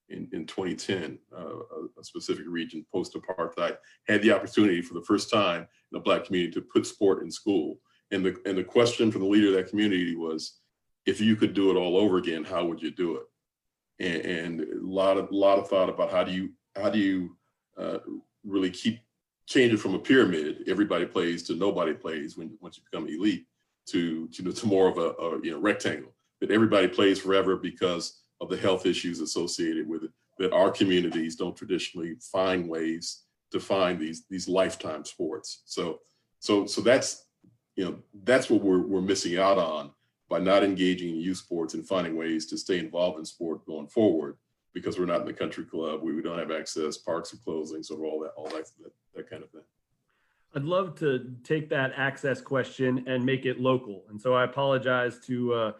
in 2010, a specific region post-apartheid had the opportunity for the first time in the Black community to put sport in school. And the question from the leader of that community was, if you could do it all over again, how would you do it? And a lot of thought about how do you really change it from a pyramid, everybody plays, to nobody plays once you become elite, to more of a rectangle, that everybody plays forever because of the health issues associated with it, that our communities don't traditionally find ways to find these lifetime sports. So that's what we're missing out on by not engaging in youth sports and finding ways to stay involved in sport going forward, because we're not in the country club, we don't have access, parks are closing, so all that kind of thing. I'd love to take that access question and make it local. And so I apologize to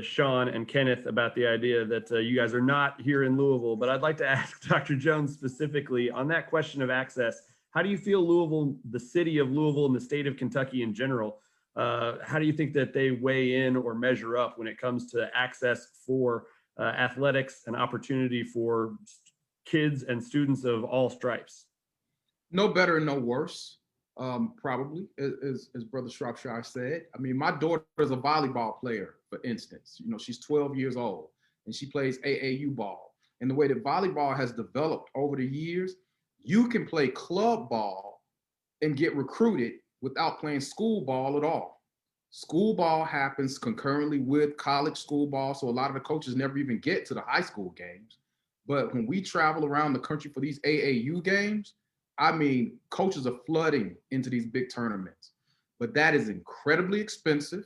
Shaun and Kenneth about the idea that you guys are not here in Louisville, but I'd like to ask Dr. Jones specifically on that question of access. How do you feel Louisville, the city of Louisville and the state of Kentucky in general, how do you think that they weigh in or measure up when it comes to access for athletics and opportunity for kids and students of all stripes? No better and no worse, probably, as Brother Shropshire said. I mean, my daughter is a volleyball player, for instance. You know, she's 12 years old and she plays AAU ball. And the way that volleyball has developed over the years, you can play club ball and get recruited without playing school ball at all. School ball happens concurrently with college school ball, so a lot of the coaches never even get to the high school games. But when we travel around the country for these AAU games, I mean, coaches are flooding into these big tournaments, but that is incredibly expensive.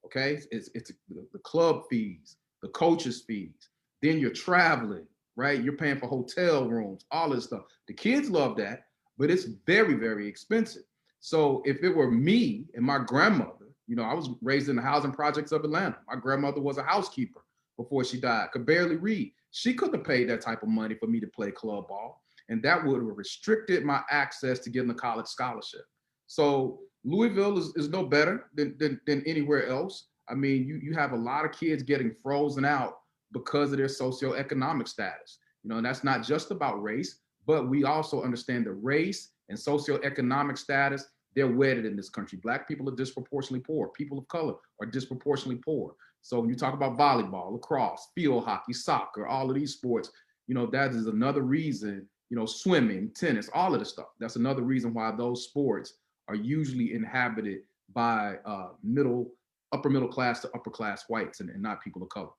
Okay, it's the club fees, the coaches' fees. Then you're traveling, right? You're paying for hotel rooms, all this stuff. The kids love that, but it's very, very expensive. So if it were me and my grandmother, you know, I was raised in the housing projects of Atlanta. My grandmother was a housekeeper before she died, could barely read. She couldn't have paid that type of money for me to play club ball. And that would have restricted my access to getting a college scholarship. So Louisville is no better than anywhere else. I mean, you have a lot of kids getting frozen out because of their socioeconomic status. You know, and that's not just about race, but we also understand that race and socioeconomic status, they're wedded in this country. Black people are disproportionately poor. People of color are disproportionately poor. So when you talk about volleyball, lacrosse, field hockey, soccer, all of these sports, you know, that is another reason, you know, swimming, tennis, all of the stuff. That's another reason why those sports are usually inhabited by upper middle class to upper class whites and not people of color.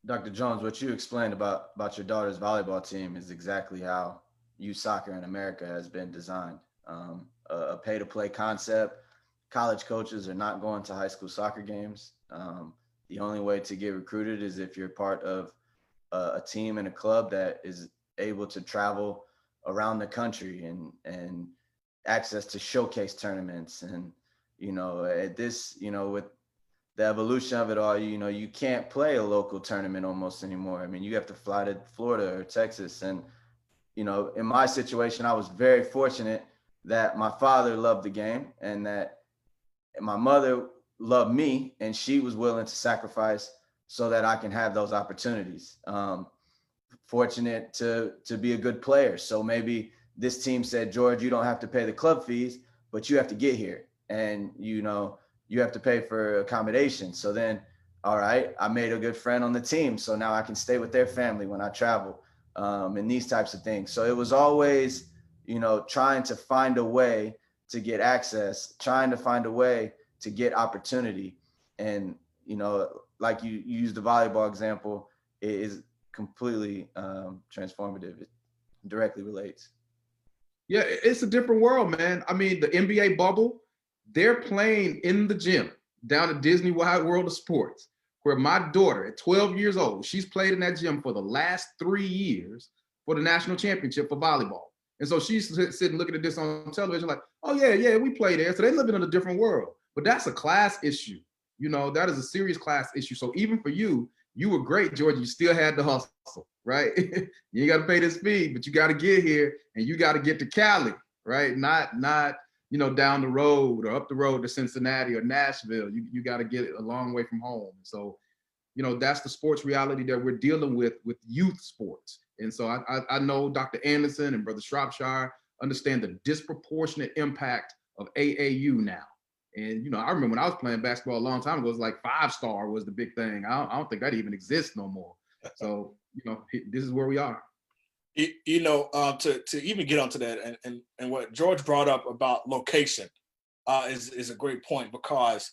Dr. Jones, what you explained about your daughter's volleyball team is exactly how youth soccer in America has been designed. A pay-to-play concept. College coaches are not going to high school soccer games. The only way to get recruited is if you're part of a team and a club that is able to travel around the country and access to showcase tournaments. And, you know, at this, you know, with the evolution of it all, you know, you can't play a local tournament almost anymore. I mean, you have to fly to Florida or Texas. And, you know, in my situation, I was very fortunate that my father loved the game and that my mother loved me, and she was willing to sacrifice so that I can have those opportunities. Fortunate to be a good player. So maybe this team said, George, you don't have to pay the club fees, but you have to get here. And, you know, you have to pay for accommodation. So then, all right, I made a good friend on the team. So now I can stay with their family when I travel, and these types of things. So it was always, you know, trying to find a way to get access, trying to find a way to get opportunity. And, you know, like you used the volleyball example, it is completely transformative. It directly relates. Yeah, it's a different world, man. I mean, the NBA bubble, they're playing in the gym down at Disney Wide World of Sports, where my daughter at 12 years old, she's played in that gym for the last 3 years for the national championship for volleyball. And so she's sitting looking at this on television like, oh, yeah, we play there. So they're living in a different world. But that's a class issue. You know, that is a serious class issue. So even for you, you were great, George. You still had the hustle, right? You got to pay this fee, but you got to get here and you got to get to Cali, right? Not, you know, down the road or up the road to Cincinnati or Nashville. You got to get it a long way from home. So, you know, that's the sports reality that we're dealing with youth sports. And so I know Dr. Anderson and Brother Shropshire understand the disproportionate impact of AAU now. And, you know, I remember when I was playing basketball a long time ago, it was like 5-star was the big thing. I don't think that even exists no more. So, you know, this is where we are. You know, to even get onto that and what George brought up about location is a great point, because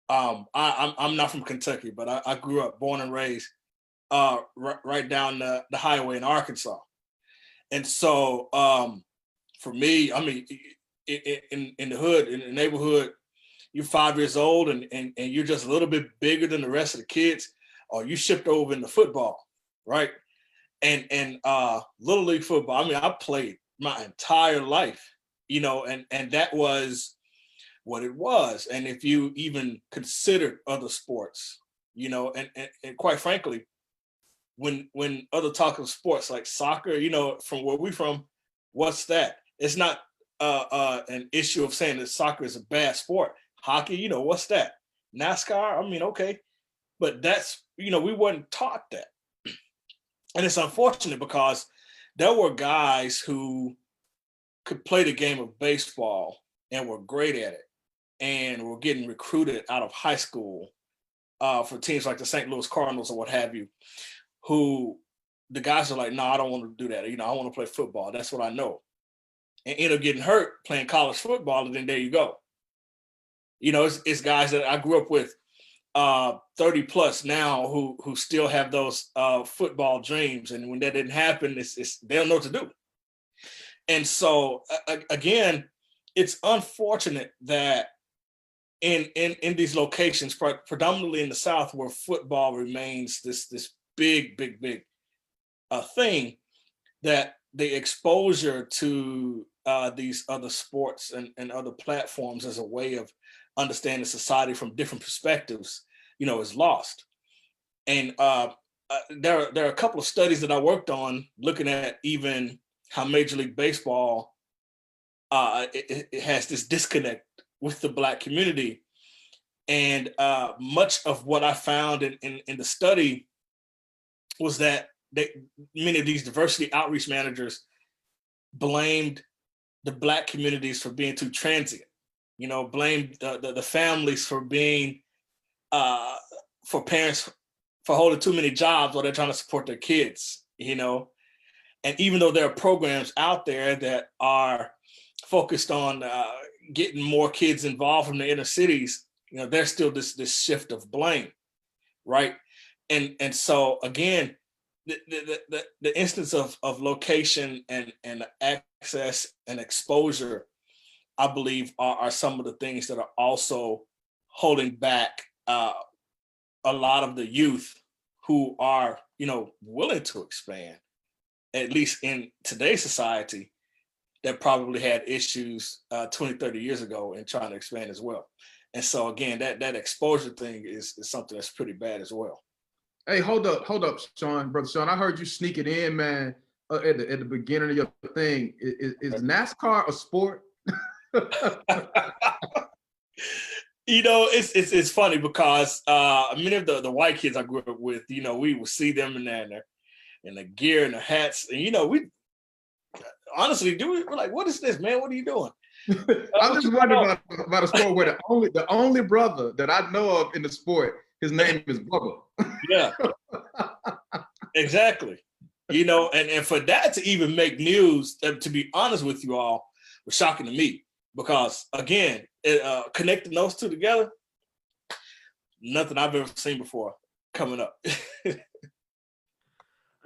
I'm not from Kentucky, but I grew up, born and raised right down the highway in Arkansas. And so for me, I mean, in the hood, in the neighborhood, you're 5 years old and you're just a little bit bigger than the rest of the kids, or you shipped over into football, right? And Little League football, I mean, I played my entire life, you know, and that was what it was. And if you even considered other sports, you know, and quite frankly, when other talk of sports like soccer, you know, from where we from, what's that? It's not an issue of saying that soccer is a bad sport. Hockey, you know, what's that? NASCAR, I mean, okay. But that's, you know, we weren't taught that. And it's unfortunate because there were guys who could play the game of baseball and were great at it and were getting recruited out of high school for teams like the St. Louis Cardinals or what have you, who the guys are like, no, I don't want to do that. You know, I want to play football. That's what I know. And end up getting hurt playing college football, and then there you go. You know, it's guys that I grew up with 30 plus now who still have those football dreams. And when that didn't happen, they don't know what to do. And so again, it's unfortunate that in these locations, predominantly in the South, where football remains this big thing, that the exposure to these other sports and other platforms as a way of understanding society from different perspectives, you know, is lost. And there are a couple of studies that I worked on looking at even how Major League Baseball it has this disconnect with the Black community. And much of what I found in the study was that many of these diversity outreach managers blamed the Black communities for being too transient, you know, blamed the families for being, for parents for holding too many jobs while they're trying to support their kids, you know. And even though there are programs out there that are focused on getting more kids involved from the inner cities, you know, there's still this shift of blame, right? And so again, the instance of location and access and exposure, I believe, are some of the things that are also holding back a lot of the youth who are, you know, willing to expand, at least in today's society, that probably had issues 20, 30 years ago in trying to expand as well. And so again, that exposure thing is something that's pretty bad as well. Hey, hold up, Shaun, brother Shaun. I heard you sneak it in, man, at the beginning of your thing. Is NASCAR a sport? You know, it's funny because many of the white kids I grew up with, you know, we would see them in the gear and the hats, and you know, we honestly we're like, what is this, man? What are you doing? I'm just wondering about a sport where the only brother that I know of in the sport, his name is Bubba. Yeah, exactly. You know, and for that to even make news, to be honest with you all, was shocking to me because again, connecting those two together, nothing I've ever seen before coming up.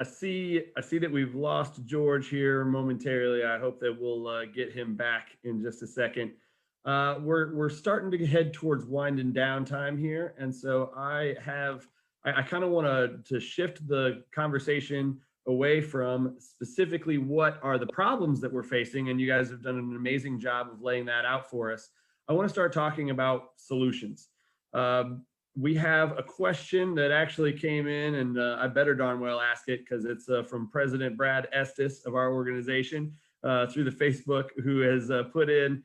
I see that we've lost George here momentarily. I hope that we'll get him back in just a second. We're starting to head towards winding down time here. And so I kind of want to shift the conversation away from specifically what are the problems that we're facing. And you guys have done an amazing job of laying that out for us. I want to start talking about solutions. We have a question that actually came in, and I better darn well ask it because it's from President Brad Estes of our organization through the Facebook, who has put in,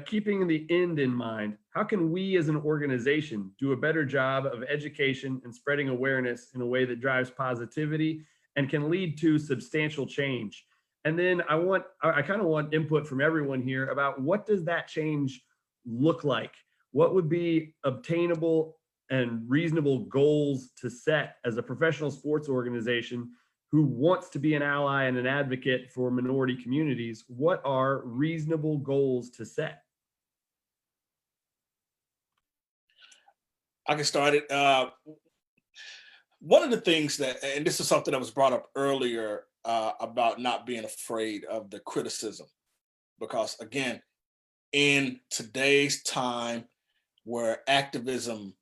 keeping the end in mind, how can we as an organization do a better job of education and spreading awareness in a way that drives positivity and can lead to substantial change? And then I kind of want input from everyone here about what does that change look like? What would be obtainable and reasonable goals to set as a professional sports organization who wants to be an ally and an advocate for minority communities? What are reasonable goals to set? I can start it. One of the things that, and this is something that was brought up earlier about not being afraid of the criticism, because again, in today's time where activism,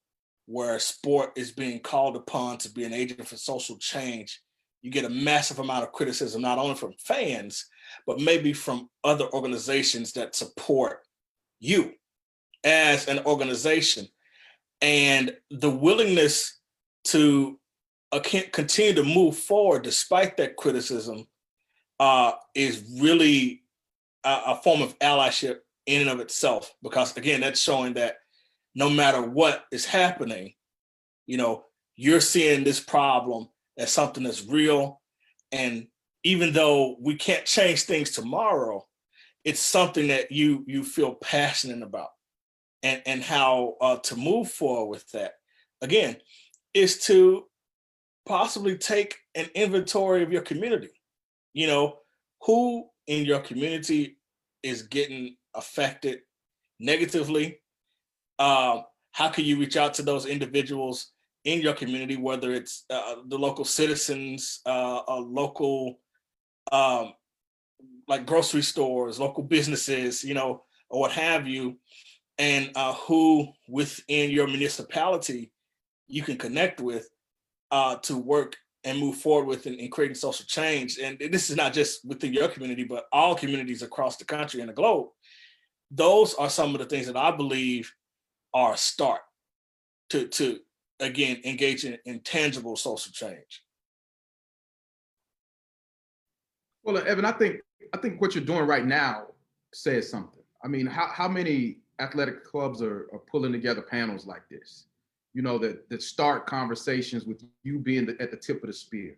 where sport is being called upon to be an agent for social change, you get a massive amount of criticism, not only from fans, but maybe from other organizations that support you as an organization. And the willingness to continue to move forward despite that criticism is really a form of allyship in and of itself, because again, that's showing that no matter what is happening, you know, you're seeing this problem as something that's real. And even though we can't change things tomorrow, it's something that you feel passionate about, and how to move forward with that, again, is to possibly take an inventory of your community. You know, who in your community is getting affected negatively? How can you reach out to those individuals in your community, whether it's the local citizens, local like grocery stores, local businesses, you know, or what have you, and who within your municipality you can connect with to work and move forward with in creating social change. And this is not just within your community, but all communities across the country and the globe. Those are some of the things that I believe are a start to again, engage in tangible social change. Well, Evan, I think what you're doing right now says something. I mean, how many athletic clubs are pulling together panels like this? You know, that start conversations with you being at the tip of the spear.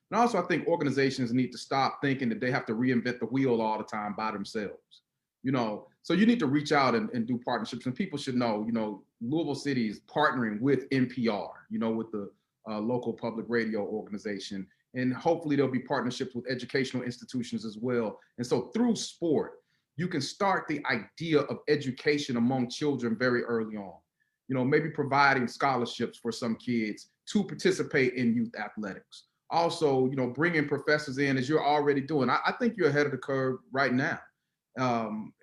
And also, I think organizations need to stop thinking that they have to reinvent the wheel all the time by themselves. You know, so you need to reach out and do partnerships. And people should know, you know, Louisville City is partnering with NPR, you know, with the local public radio organization. And hopefully there'll be partnerships with educational institutions as well. And so through sport, you can start the idea of education among children very early on. You know, maybe providing scholarships for some kids to participate in youth athletics. Also, you know, bringing professors in as you're already doing. I think you're ahead of the curve right now. And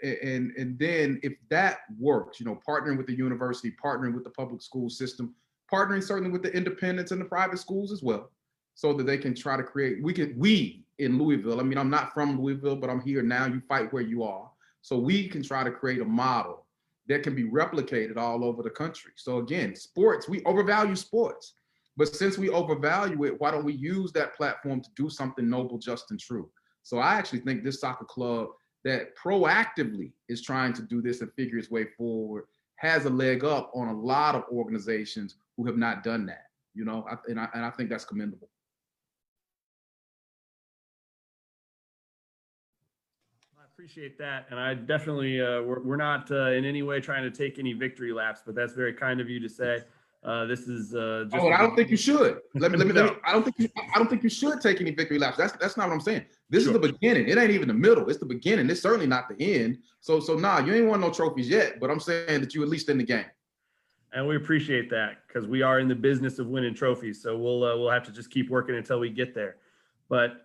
then if that works, you know, partnering with the university, partnering with the public school system, partnering certainly with the independents and the private schools as well, so that they can try to create, we in Louisville, I mean, I'm not from Louisville, but I'm here now, you fight where you are. So we can try to create a model that can be replicated all over the country. So again, sports, we overvalue sports. But since we overvalue it, why don't we use that platform to do something noble, just, and true? So I actually think this soccer club that proactively is trying to do this and figure its way forward has a leg up on a lot of organizations who have not done that, you know, and I think that's commendable. I appreciate that. And I definitely, we're not in any way trying to take any victory laps, but that's very kind of you to say. This is just. Oh, I don't think you should. Let me. I don't think you should take any victory laps. That's not what I'm saying. This is the beginning. It ain't even the middle. It's the beginning. It's certainly not the end. So nah, you ain't won no trophies yet. But I'm saying that you at least in the game. And we appreciate that, because we are in the business of winning trophies. So we'll have to just keep working until we get there. But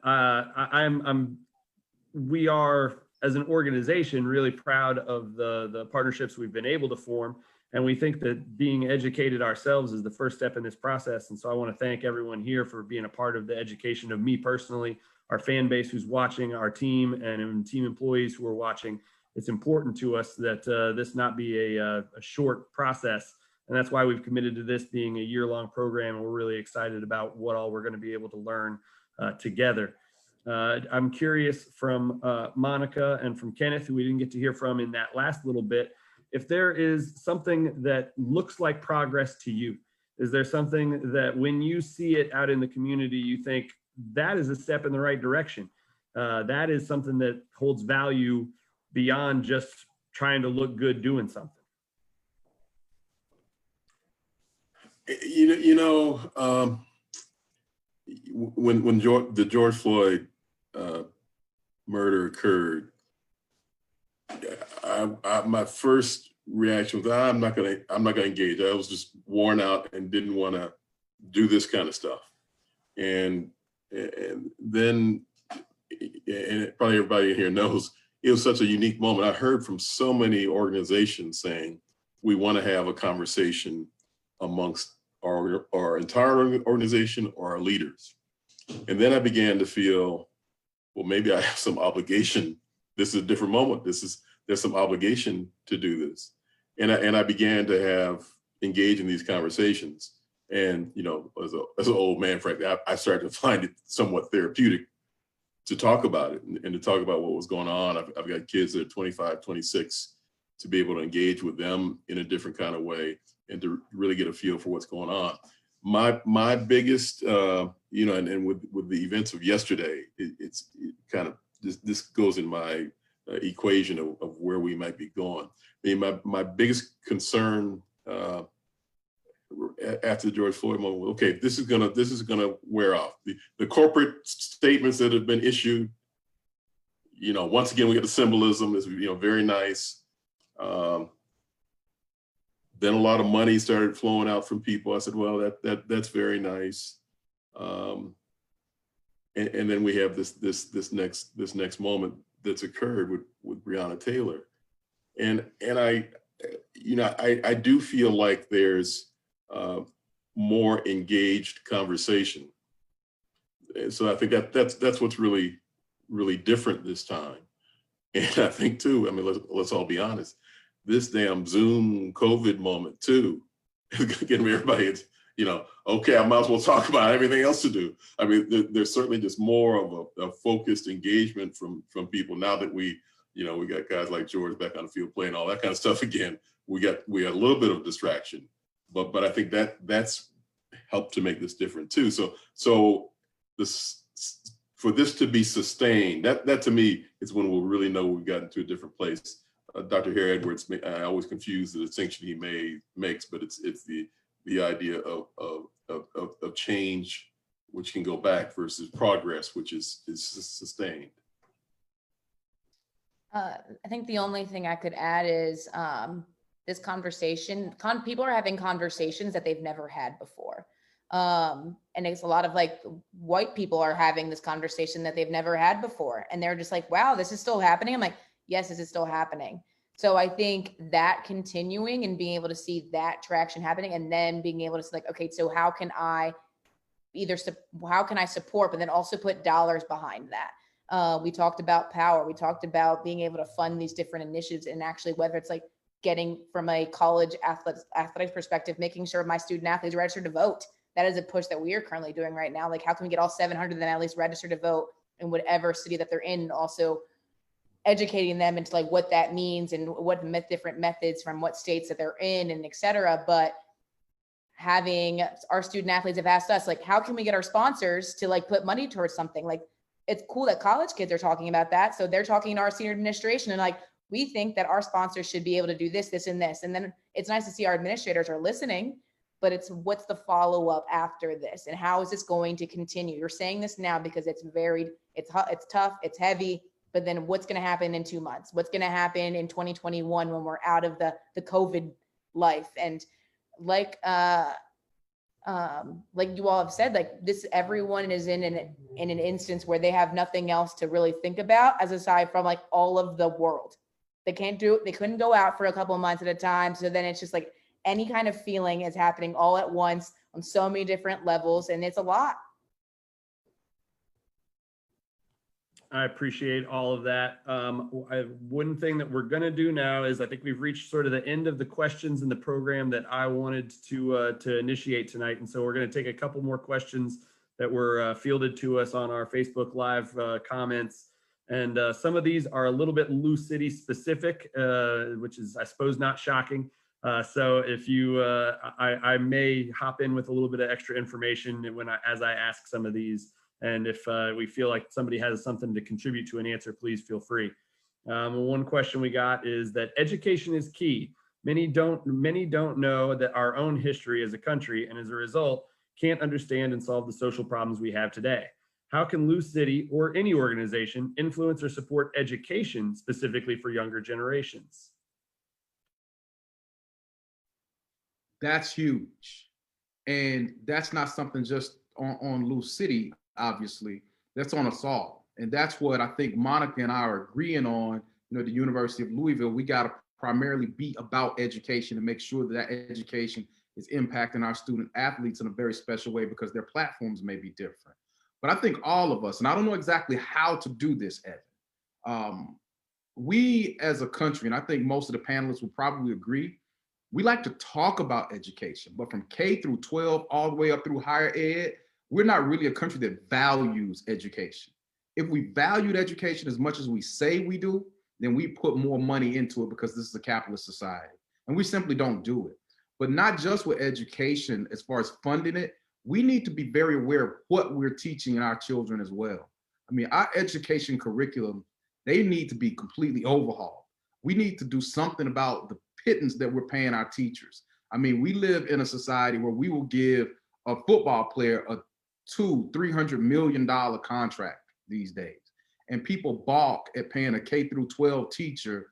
we are, as an organization, really proud of the partnerships we've been able to form. And we think that being educated ourselves is the first step in this process. And so I want to thank everyone here for being a part of the education of me personally, our fan base who's watching, our team, and team employees who are watching. It's important to us that this not be a short process. And that's why we've committed to this being a year-long program. And we're really excited about what all we're going to be able to learn together. I'm curious from Monica and from Kenneth, who we didn't get to hear from in that last little bit, if there is something that looks like progress to you. Is there something that when you see it out in the community, you think that is a step in the right direction? That is something that holds value beyond just trying to look good doing something. When the George Floyd murder occurred, my first reaction was, I'm not gonna engage. I was just worn out and didn't want to do this kind of stuff. And then, and probably everybody in here knows, it was such a unique moment. I heard from so many organizations saying, we want to have a conversation amongst our entire organization or our leaders. And then I began to feel, well, maybe I have some obligation. This is a different moment. There's some obligation to do this. And I began to engage in these conversations. And, you know, as an old man, frankly, I started to find it somewhat therapeutic to talk about it and to talk about what was going on. I've got kids that are 25, 26, to be able to engage with them in a different kind of way and to really get a feel for what's going on. My biggest, you know, and with the events of yesterday, it kind of, this goes in my equation of where we might be going. I mean, my biggest concern after the George Floyd moment, okay, this is gonna wear off. The corporate statements that have been issued, you know, once again, we get the symbolism is, you know, very nice. Then a lot of money started flowing out from people. I said, well, that's very nice. And then we have this next moment that's occurred with Breonna Taylor. And I, you know, I do feel like there's more engaged conversation. And so I think that's what's really different this time. And I think too, I mean, let's all be honest, this damn Zoom COVID moment too, is getting everybody, you know, okay, I might as well talk about everything else to do. I mean, there's certainly just more of a focused engagement from people now that we got guys like George back on the field playing all that kind of stuff again. We got a little bit of distraction, but I think that's helped to make this different too. So this, for this to be sustained, that to me is when we'll really know we've gotten to a different place. Dr. Harry Edwards, I always confuse the distinction he makes, but it's the idea of change, which can go back, versus progress, which is sustained. I think the only thing I could add is this conversation. People are having conversations that they've never had before. And it's a lot of like white people are having this conversation that they've never had before. And they're just like, wow, this is still happening. I'm like, yes, this is still happening. So I think that continuing and being able to see that traction happening, and then being able to say like, okay, so how can I support, but then also put dollars behind that. We talked about power. We talked about being able to fund these different initiatives, and actually whether it's like getting from a college athletics perspective, making sure my student athletes are registered to vote. That is a push that we are currently doing right now. Like, how can we get all 700 of them at least registered to vote in whatever city that they're in, and also educating them into like what that means and what different methods from what states that they're in, and et cetera. But having our student athletes have asked us, like, how can we get our sponsors to like put money towards something? Like, it's cool that college kids are talking about that. So they're talking to our senior administration and like, we think that our sponsors should be able to do this, this, and this. And then it's nice to see our administrators are listening, but it's what's the follow-up after this, and how is this going to continue? You're saying this now because it's varied, it's tough, it's heavy, but then what's going to happen in 2 months? What's going to happen in 2021 when we're out of the COVID life? And like you all have said, like this, everyone is in an instance where they have nothing else to really think about, as aside from like all of the world. They couldn't go out for a couple of months at a time. So then it's just like any kind of feeling is happening all at once on so many different levels, and it's a lot. I appreciate all of that. One thing that we're going to do now is, I think we've reached sort of the end of the questions in the program that I wanted to initiate tonight. And so we're going to take a couple more questions that were fielded to us on our Facebook Live comments. And some of these are a little bit Lou City specific, which is, I suppose, not shocking. So if you, I may hop in with a little bit of extra information as I ask some of these. And if we feel like somebody has something to contribute to an answer, please feel free. One question we got is that education is key. Many don't know that our own history as a country, and as a result, can't understand and solve the social problems we have today. How can Lou City or any organization influence or support education specifically for younger generations? That's huge. And that's not something just on Lou City, obviously. That's on us all. And that's what I think Monica and I are agreeing on. You know, the University of Louisville, we got to primarily be about education and make sure that education is impacting our student athletes in a very special way, because their platforms may be different. But I think all of us, and I don't know exactly how to do this, Evan, we as a country, and I think most of the panelists will probably agree, we like to talk about education, but from K through 12 all the way up through higher ed, we're not really a country that values education. If we valued education as much as we say we do, then we put more money into it because this is a capitalist society. And we simply don't do it. But not just with education, as far as funding it, we need to be very aware of what we're teaching our children as well. I mean, our education curriculum, they need to be completely overhauled. We need to do something about the pittance that we're paying our teachers. I mean, we live in a society where we will give a football player a $200-300 million contract these days. And people balk at paying a K through 12 teacher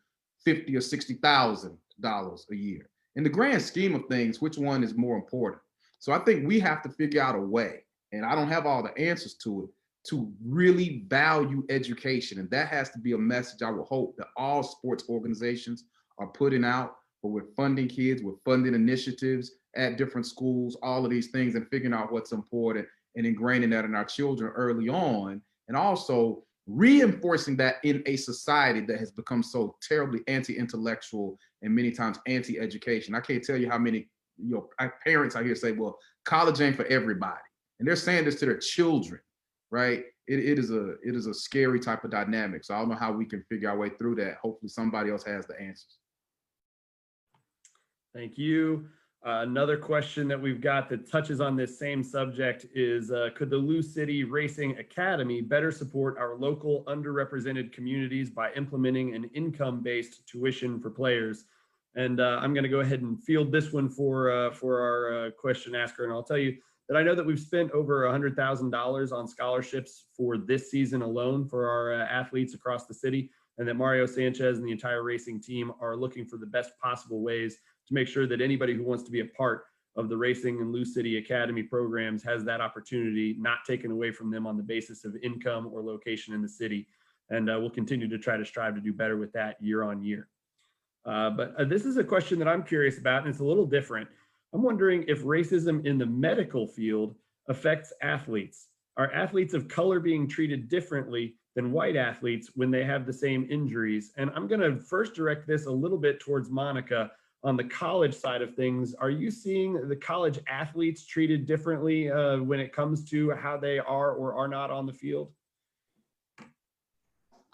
$50,000 or $60,000 a year. In the grand scheme of things, which one is more important? So I think we have to figure out a way, and I don't have all the answers to it, to really value education. And that has to be a message I would hope that all sports organizations are putting out, but we're funding kids, we're funding initiatives at different schools, all of these things, and figuring out what's important and ingraining that in our children early on, and also reinforcing that in a society that has become so terribly anti-intellectual and many times anti-education. I can't tell you how many parents out here say, well, college ain't for everybody. And they're saying this to their children, right? It is a scary type of dynamic. So I don't know how we can figure our way through that. Hopefully somebody else has the answers. Thank you. Another question that we've got that touches on this same subject is, could the Lou City Racing Academy better support our local underrepresented communities by implementing an income-based tuition for players? And I'm going to go ahead and field this one for our question asker. And I'll tell you that I know that we've spent over $100,000 on scholarships for this season alone for our athletes across the city, and that Mario Sanchez and the entire racing team are looking for the best possible ways to make sure that anybody who wants to be a part of the Racing and Lou City Academy programs has that opportunity, not taken away from them on the basis of income or location in the city. And we'll continue to try to strive to do better with that year on year. But this is a question that I'm curious about, and it's a little different. I'm wondering if racism in the medical field affects athletes. Are athletes of color being treated differently than white athletes when they have the same injuries? And I'm going to first direct this a little bit towards Monica. On the college side of things, are you seeing the college athletes treated differently when it comes to how they are or are not on the field?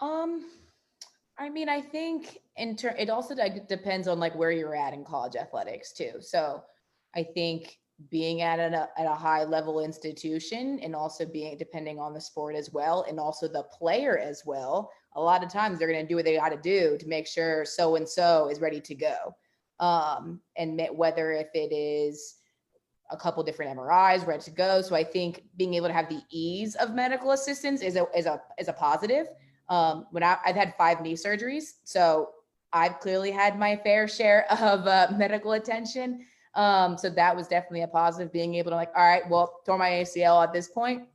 I mean, I think it also depends on like where you're at in college athletics too. So I think being at a high level institution, and also being depending on the sport as well, and also the player as well, a lot of times they're going to do what they got to do to make sure so and so is ready to go. And whether if it is a couple different MRIs ready to go. So I think being able to have the ease of medical assistance is a positive. I've had 5 knee surgeries, so I've clearly had my fair share of medical attention. So that was definitely a positive, being able to like, all right, well, tore my ACL at this point,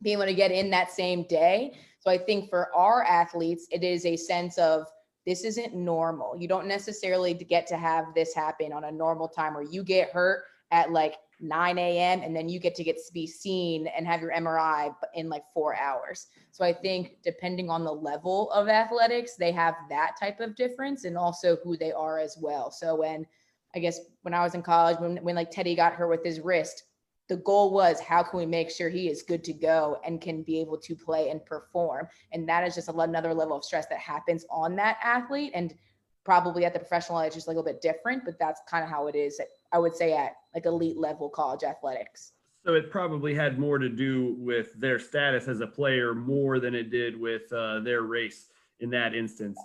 being able to get in that same day. So I think for our athletes, it is a sense of, this isn't normal. You don't necessarily get to have this happen on a normal time where you get hurt at like 9 a.m. and then you get to be seen and have your MRI in like 4 hours. So I think depending on the level of athletics, they have that type of difference, and also who they are as well. So when I was in college, when like Teddy got hurt with his wrist, the goal was, how can we make sure he is good to go and can be able to play and perform? And that is just another level of stress that happens on that athlete. And probably at the professional level, it's just a little bit different, but that's kind of how it is, I would say, at like elite level college athletics. So it probably had more to do with their status as a player more than it did with their race in that instance.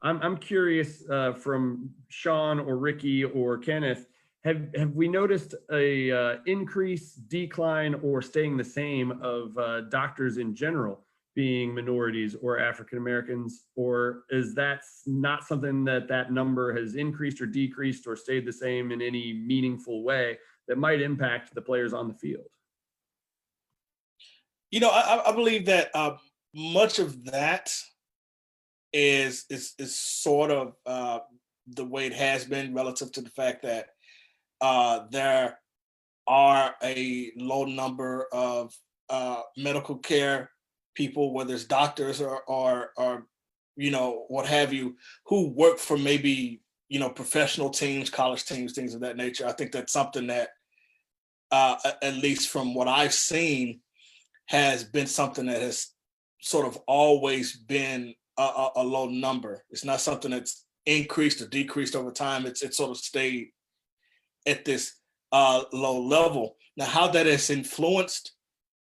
I'm curious from Shaun or Ricky or Kenneth, have we noticed a increase, decline, or staying the same of doctors in general being minorities or African Americans, or is that not something that number has increased or decreased or stayed the same in any meaningful way that might impact the players on the field? You know, I believe that much of that is sort of the way it has been, relative to the fact that there are a low number of medical care people, whether it's doctors or you know, what have you, who work for maybe, you know, professional teams, college teams, things of that nature. I think that's something that, at least from what I've seen, has been something that has sort of always been a low number. It's not something that's increased or decreased over time. It's sort of stayed at this low level. Now, how that has influenced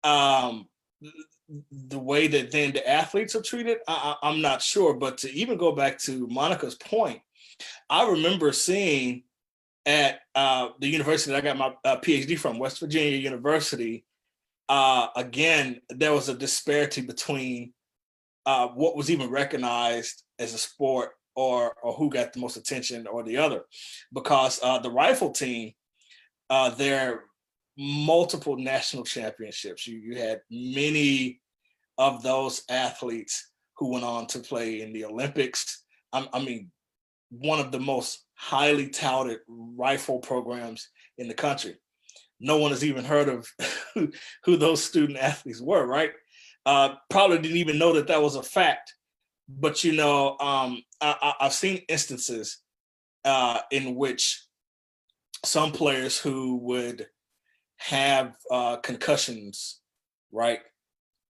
the way that then the athletes are treated, I'm not sure. But to even go back to Monica's point, I remember seeing at the university that I got my PhD from, West Virginia University, again, there was a disparity between what was even recognized as a sport or who got the most attention or the other. Because the rifle team, their multiple national championships, you had many of those athletes who went on to play in the Olympics. I mean, one of the most highly touted rifle programs in the country. No one has even heard of who those student athletes were, right? Probably didn't even know that that was a fact. But, you know, I've seen instances in which some players who would have concussions, right?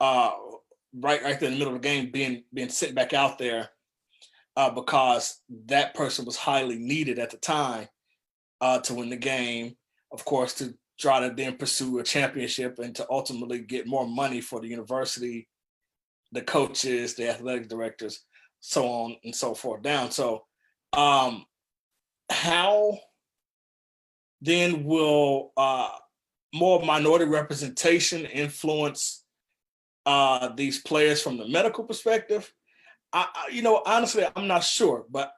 Right there in the middle of the game, being sent back out there because that person was highly needed at the time to win the game, of course, to try to then pursue a championship and to ultimately get more money for the university, the coaches, the athletic directors, so on and so forth down. So how then will more minority representation influence these players from the medical perspective? You know, honestly, I'm not sure, but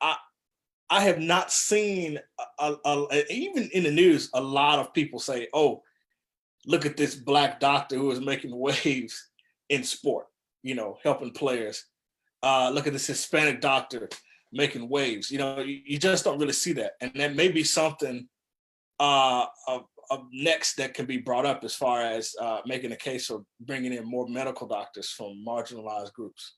I have not seen, even in the news, a lot of people say, oh, look at this Black doctor who is making waves in sport, you know, helping players. Look at this Hispanic doctor making waves. You know, you just don't really see that. And that may be something of next that can be brought up as far as making a case for bringing in more medical doctors from marginalized groups.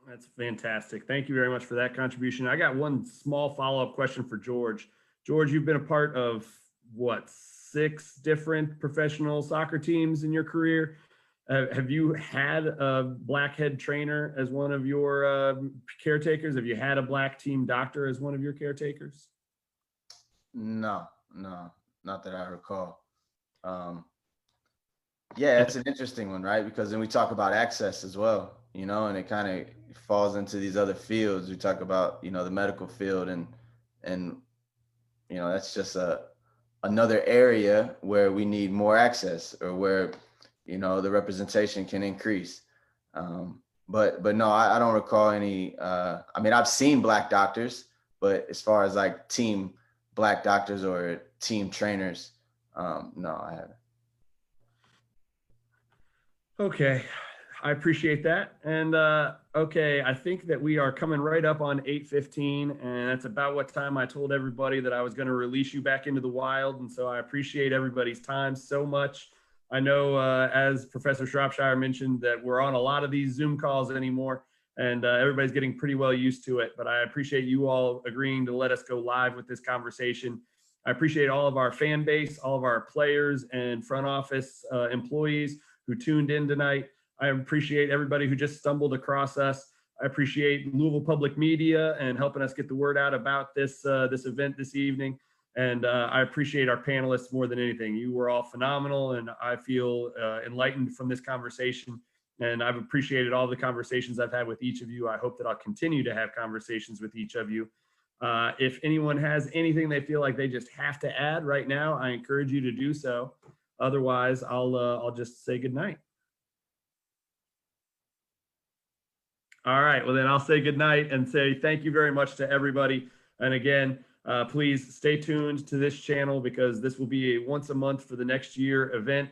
That's fantastic. Thank you very much for that contribution. I got one small follow-up question for George. George, you've been a part of what, 6 different professional soccer teams in your career? Have you had a Black head trainer as one of your caretakers? Have you had a Black team doctor as one of your caretakers? No, not that I recall. Yeah, it's an interesting one, right? Because then we talk about access as well, you know, and it kind of falls into these other fields. We talk about, you know, the medical field and you know, that's just another area where we need more access or where, you know, the representation can increase. But no, I don't recall any. I mean, I've seen Black doctors, but as far as like team Black doctors or team trainers, no, I haven't. Okay, I appreciate that. And okay, I think that we are coming right up on 8:15, and that's about what time I told everybody that I was going to release you back into the wild. And so I appreciate everybody's time so much. I know, as Professor Shropshire mentioned, that we're on a lot of these Zoom calls anymore, and everybody's getting pretty well used to it. But I appreciate you all agreeing to let us go live with this conversation. I appreciate all of our fan base, all of our players and front office employees who tuned in tonight. I appreciate everybody who just stumbled across us. I appreciate Louisville Public Media and helping us get the word out about this this event this evening. And I appreciate our panelists more than anything. You were all phenomenal, and I feel enlightened from this conversation. And I've appreciated all the conversations I've had with each of you. I hope that I'll continue to have conversations with each of you. If anyone has anything they feel like they just have to add right now, I encourage you to do so. Otherwise, I'll just say good night. All right, well then I'll say good night and say thank you very much to everybody. And again, please stay tuned to this channel because this will be a once a month for the next year event.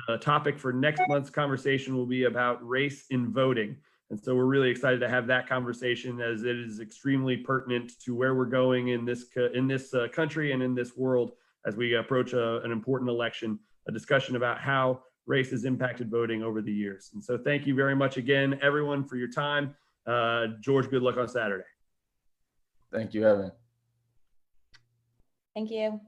The topic for next month's conversation will be about race in voting. And so we're really excited to have that conversation as it is extremely pertinent to where we're going in this country and in this world as we approach an important election, a discussion about how race has impacted voting over the years. And so thank you very much again, everyone, for your time. George, good luck on Saturday. Thank you, Evan. Thank you.